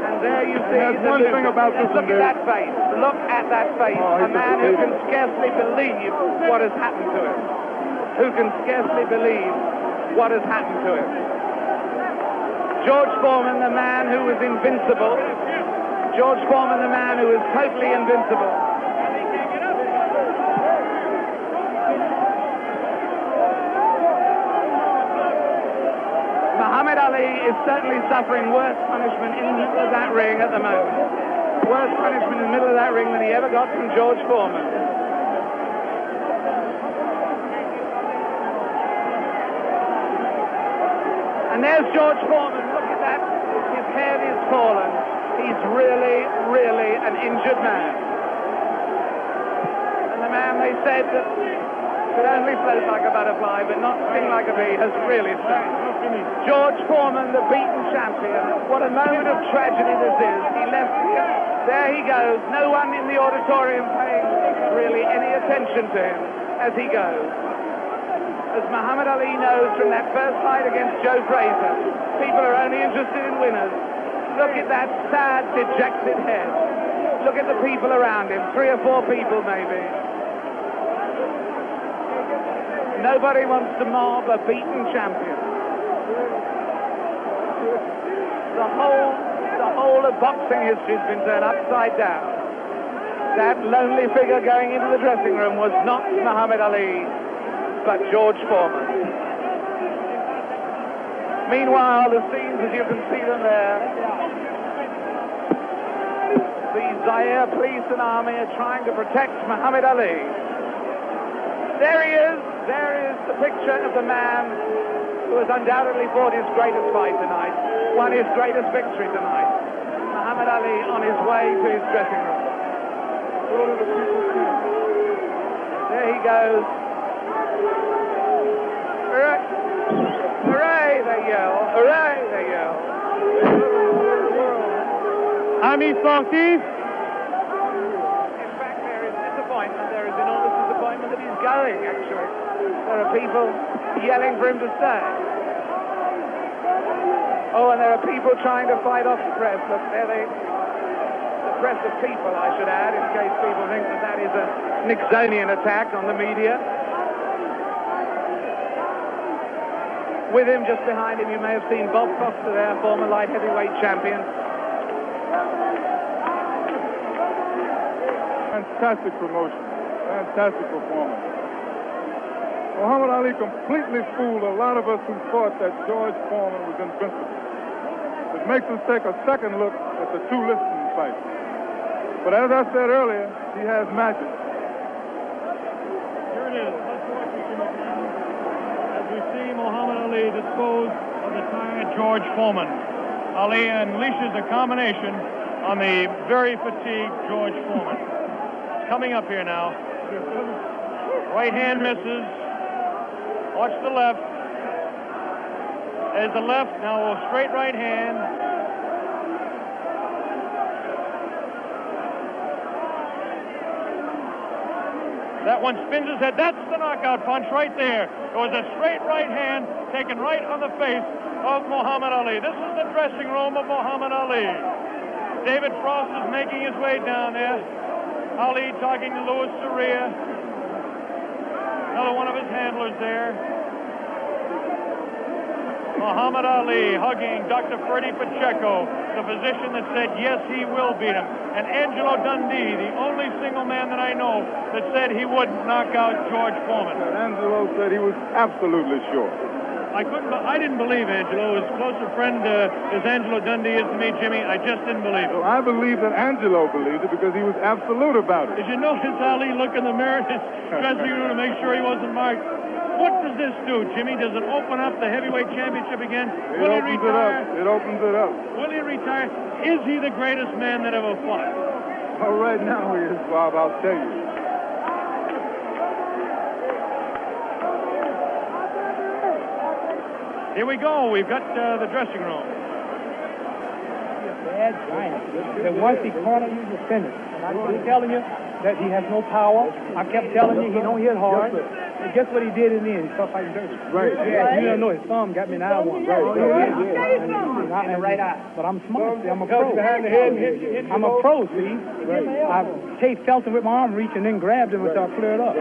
Speaker 6: And there you see
Speaker 2: there's one thing about this
Speaker 6: look at that face. Look at that face. A man who can scarcely believe what has happened to him. Who can scarcely believe what has happened to him. George Foreman, the man who was invincible. George Foreman, the man who was totally invincible. Muhammad Ali is certainly suffering worse punishment in the middle of that ring at the moment. Worse punishment in the middle of that ring than he ever got from George Foreman. And there's George Foreman. Look at that. His head is fallen. He's really, really an injured man. And the man they said that could only float like a butterfly but not sting like a bee has really stung. George Foreman, the beaten champion. What a moment of tragedy this is. He left here. There he goes. No one in the auditorium paying really any attention to him as he goes. As Muhammad Ali knows from that first fight against Joe Frazier, people are only interested in winners. Look at that sad, dejected head. Look at the people around him, 3 or 4 people maybe. Nobody wants to mob a beaten champion. The whole of boxing history has been turned upside down. That lonely figure going into the dressing room was not Muhammad Ali, but George Foreman. Meanwhile, the scenes, as you can see them there, the Zaire police and army are trying to protect Muhammad Ali. There he is. There is the picture of the man who has undoubtedly fought his greatest fight tonight, won his greatest victory tonight. Muhammad Ali on his way to his dressing room. There he goes. Hooray! Hooray, they yell. Hooray, they yell.
Speaker 2: Ami Santi.
Speaker 6: In fact, there is disappointment. There is enormous disappointment that he's going, actually. There are people yelling for him to stay. Oh, and there are people trying to fight off the press. Look, there the press of people, I should add, in case people think that that is a Nixonian attack on the media. With him, just behind him, you may have seen Bob Foster there, former light heavyweight champion.
Speaker 2: Fantastic promotion. Fantastic performance. Muhammad Ali completely fooled a lot of us who thought that George Foreman was invincible. It makes us take a second look at the 2 listing fights. But as I said earlier, he has magic.
Speaker 1: Here it is. Let's watch it as we see Muhammad Ali dispose of the tired George Foreman. Ali unleashes a combination on the very fatigued George Foreman. It's coming up here now. Right hand misses. Watch the left. There's the left. Now a straight right hand. That one spins his head. That's the knockout punch right there. It was a straight right hand taken right on the face of Muhammad Ali. This is the dressing room of Muhammad Ali. David Frost is making his way down there. Ali talking to Louis Soria. Another one of his handlers there. Muhammad Ali hugging Dr. Freddie Pacheco, the physician that said, yes, he will beat him. And Angelo Dundee, the only single man that I know that said he wouldn't knock out George Foreman.
Speaker 2: Angelo said he was absolutely sure.
Speaker 1: I didn't believe Angelo. As close a friend as Angelo Dundee is to me, Jimmy, I just didn't believe it.
Speaker 2: Well, I believe that Angelo believed it because he was absolute about it.
Speaker 1: Did you notice Ali look in the mirror in his dressing room to make sure he wasn't marked? What does this do, Jimmy? Does it open up the heavyweight championship again? Will he retire?
Speaker 2: It opens it up.
Speaker 1: Will he retire? Is he the greatest man that ever fought?
Speaker 2: Well, right now he is, Bob, I'll tell you.
Speaker 1: Here we go. We've got the dressing room.
Speaker 9: Bad giant. That once he cornered you, you're finished. And I kept telling you that he has no power. I kept telling you he don't hit hard. And guess what he did in the end? He started fighting dirty.
Speaker 2: Right.
Speaker 9: Yeah, you don't know his thumb got me in the eye one. Right. In the right eye. But I'm smart. See, I'm a pro. I'm a pro, see? Right. I felt him with my arm reach and then grabbed him until I cleared up.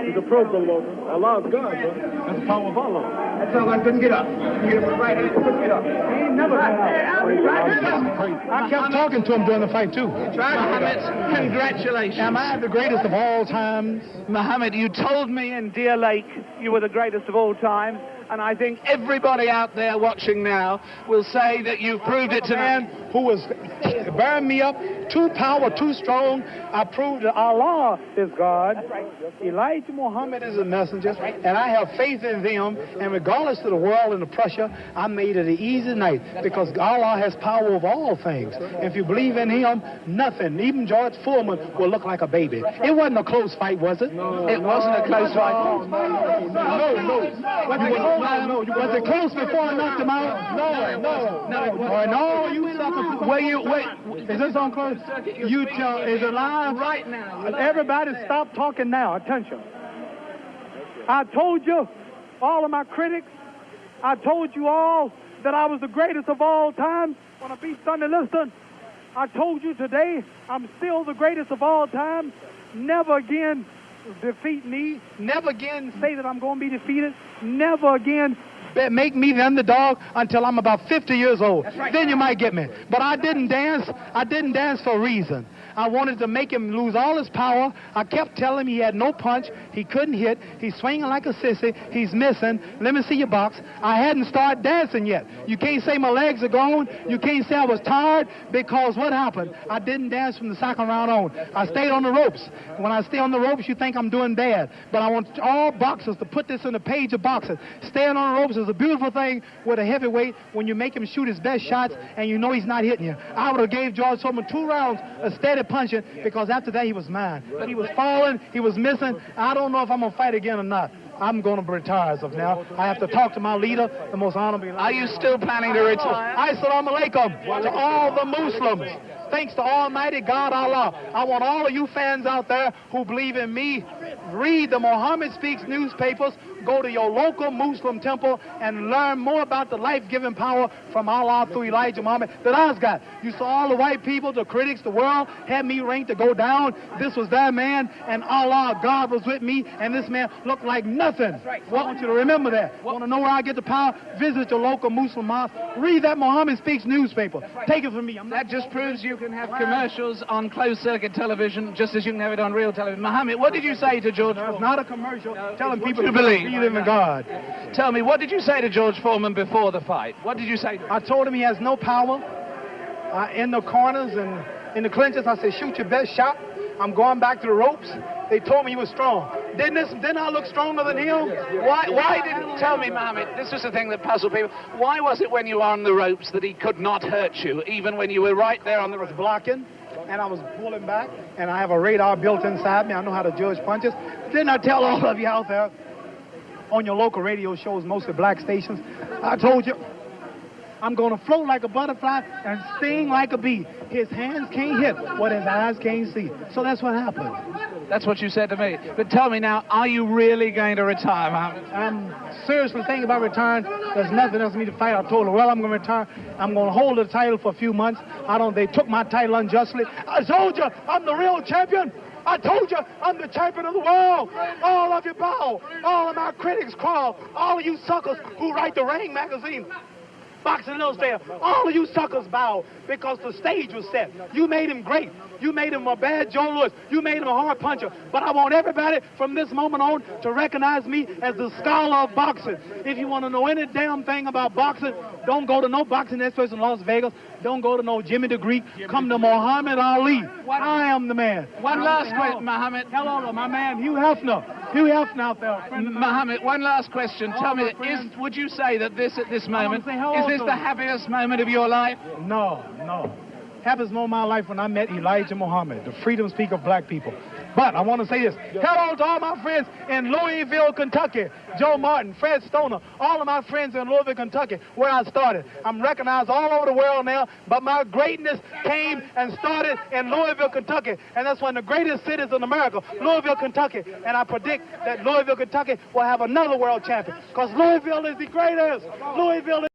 Speaker 2: He's a pro, Bill. Allah's God, bro. That's the power of Allah.
Speaker 9: That's all I couldn't get up. Get him with right hand, couldn't get up. He ain't never got up. I kept talking to him during the fight, too.
Speaker 3: Mohammed, congratulations.
Speaker 9: Am I the greatest of all times?
Speaker 3: Mohammed, you told me in Deer Lake you were the greatest of all time, and I think everybody out there watching now will say that you've proved it tonight.
Speaker 9: Man who was bearing me up, too powerful, too strong. I proved that Allah is God. Elijah Muhammad is a messenger, and I have faith in them. And regardless of the world and the pressure, I made it an easy night because Allah has power over all things. If you believe in Him, nothing, even George Foreman, will look like a baby. It wasn't a close fight, was it?
Speaker 3: No, it wasn't a close fight.
Speaker 9: No. Was it close before I knocked him out? No. You suckers. Wait. Is this on close? You tell. Is it live?
Speaker 3: Right now.
Speaker 9: Everybody stop talking now. Attention. I told you, all of my critics, I told you all that I was the greatest of all time when I beat Sonny Liston. I told you today I'm still the greatest of all time. Never again defeat me. Never again say that I'm going to be defeated. Never again make me the underdog until I'm about 50 years old. Right. Then you might get me. But I didn't dance. I didn't dance for a reason. I wanted to make him lose all his power. I kept telling him he had no punch. He couldn't hit. He's swinging like a sissy. He's missing. Let me see your box. I hadn't started dancing yet. You can't say my legs are gone. You can't say I was tired because what happened? I didn't dance from the second round on. I stayed on the ropes. When I stay on the ropes, you think I'm doing bad. But I want all boxers to put this in the page of boxing. Staying on the ropes is a beautiful thing with a heavyweight when you make him shoot his best shots and you know he's not hitting you. I would have gave George Foreman 2 rounds of steady punching because after that he was mine. But he was falling, he was missing. I don't know if I'm going to fight again or not. I'm going to retire as of now. I have to talk to my leader, the most honorable.
Speaker 3: Are you still planning to retire?
Speaker 9: Assalamu alaikum to all the Muslims. Thanks to Almighty God Allah. I want all of you fans out there who believe in me, read the Muhammad Speaks newspapers, go to your local Muslim temple and learn more about the life-giving power from Allah through Elijah Muhammad that I've got. You saw all the white people, the critics, the world had me ranked to go down. This was their man, and Allah, God was with me, and this man looked like nothing. I want you to remember that. Want to know where I get the power? Visit your local Muslim mosque. Read that Muhammad Speaks newspaper. Take it from me.
Speaker 3: That just proves you can have commercials on closed-circuit television just as you can have it on real television. Mohammed, what did you say to George Foreman?
Speaker 9: It's not a commercial telling people to
Speaker 3: believe
Speaker 9: in God.
Speaker 3: Tell me, what did you say to George Foreman before the fight? What did you say to him?
Speaker 9: I told him he has no power in the corners and in the clinches. I said, shoot your best shot. I'm going back to the ropes. They told me he was strong. Didn't I look stronger than him?
Speaker 3: Why didn't tell me, Mohammed? This was the thing that puzzled people. Why was it when you were on the ropes that he could not hurt you, even when you were right there on the ropes?
Speaker 9: Blocking, and I was pulling back, and I have a radar built inside me. I know how to judge punches. Didn't I tell all of you out there on your local radio shows, mostly black stations? I told you, I'm going to float like a butterfly and sting like a bee. His hands can't hit what his eyes can't see. So that's what happened.
Speaker 3: That's what you said to me. But tell me now, are you really going to retire, Mohammed?
Speaker 9: I'm seriously thinking about retiring. There's nothing else for me to fight. I told her, well, I'm going to retire. I'm going to hold the title for a few months. They took my title unjustly. I told you, I'm the real champion. I told you, I'm the champion of the world. All of you bow. All of my critics crawl. All of you suckers who write the Ring magazine, Boxing Illustrated, all of you suckers bow because the stage was set. You made him great. You made him a bad Joe Louis. You made him a hard puncher. But I want everybody from this moment on to recognize me as the scholar of boxing. If you want to know any damn thing about boxing, don't go to no boxing experts in Las Vegas. Don't go to no Jimmy the Greek. Come to Muhammad Ali. I am the man.
Speaker 3: One last question, Muhammad.
Speaker 9: Hello, my man, Hugh Hefner. Hugh Hefner out there.
Speaker 3: Muhammad, one last question. Tell me, would you say that this at this moment, is this the happiest moment of your life?
Speaker 9: No. Happiest moment of my life when I met Elijah Muhammad, the freedom speaker of black people. But I want to say this. Hello to all my friends in Louisville, Kentucky. Joe Martin, Fred Stoner, all of my friends in Louisville, Kentucky, where I started. I'm recognized all over the world now, but my greatness came and started in Louisville, Kentucky. And that's one of the greatest cities in America, Louisville, Kentucky. And I predict that Louisville, Kentucky will have another world champion, because Louisville is the greatest. Louisville is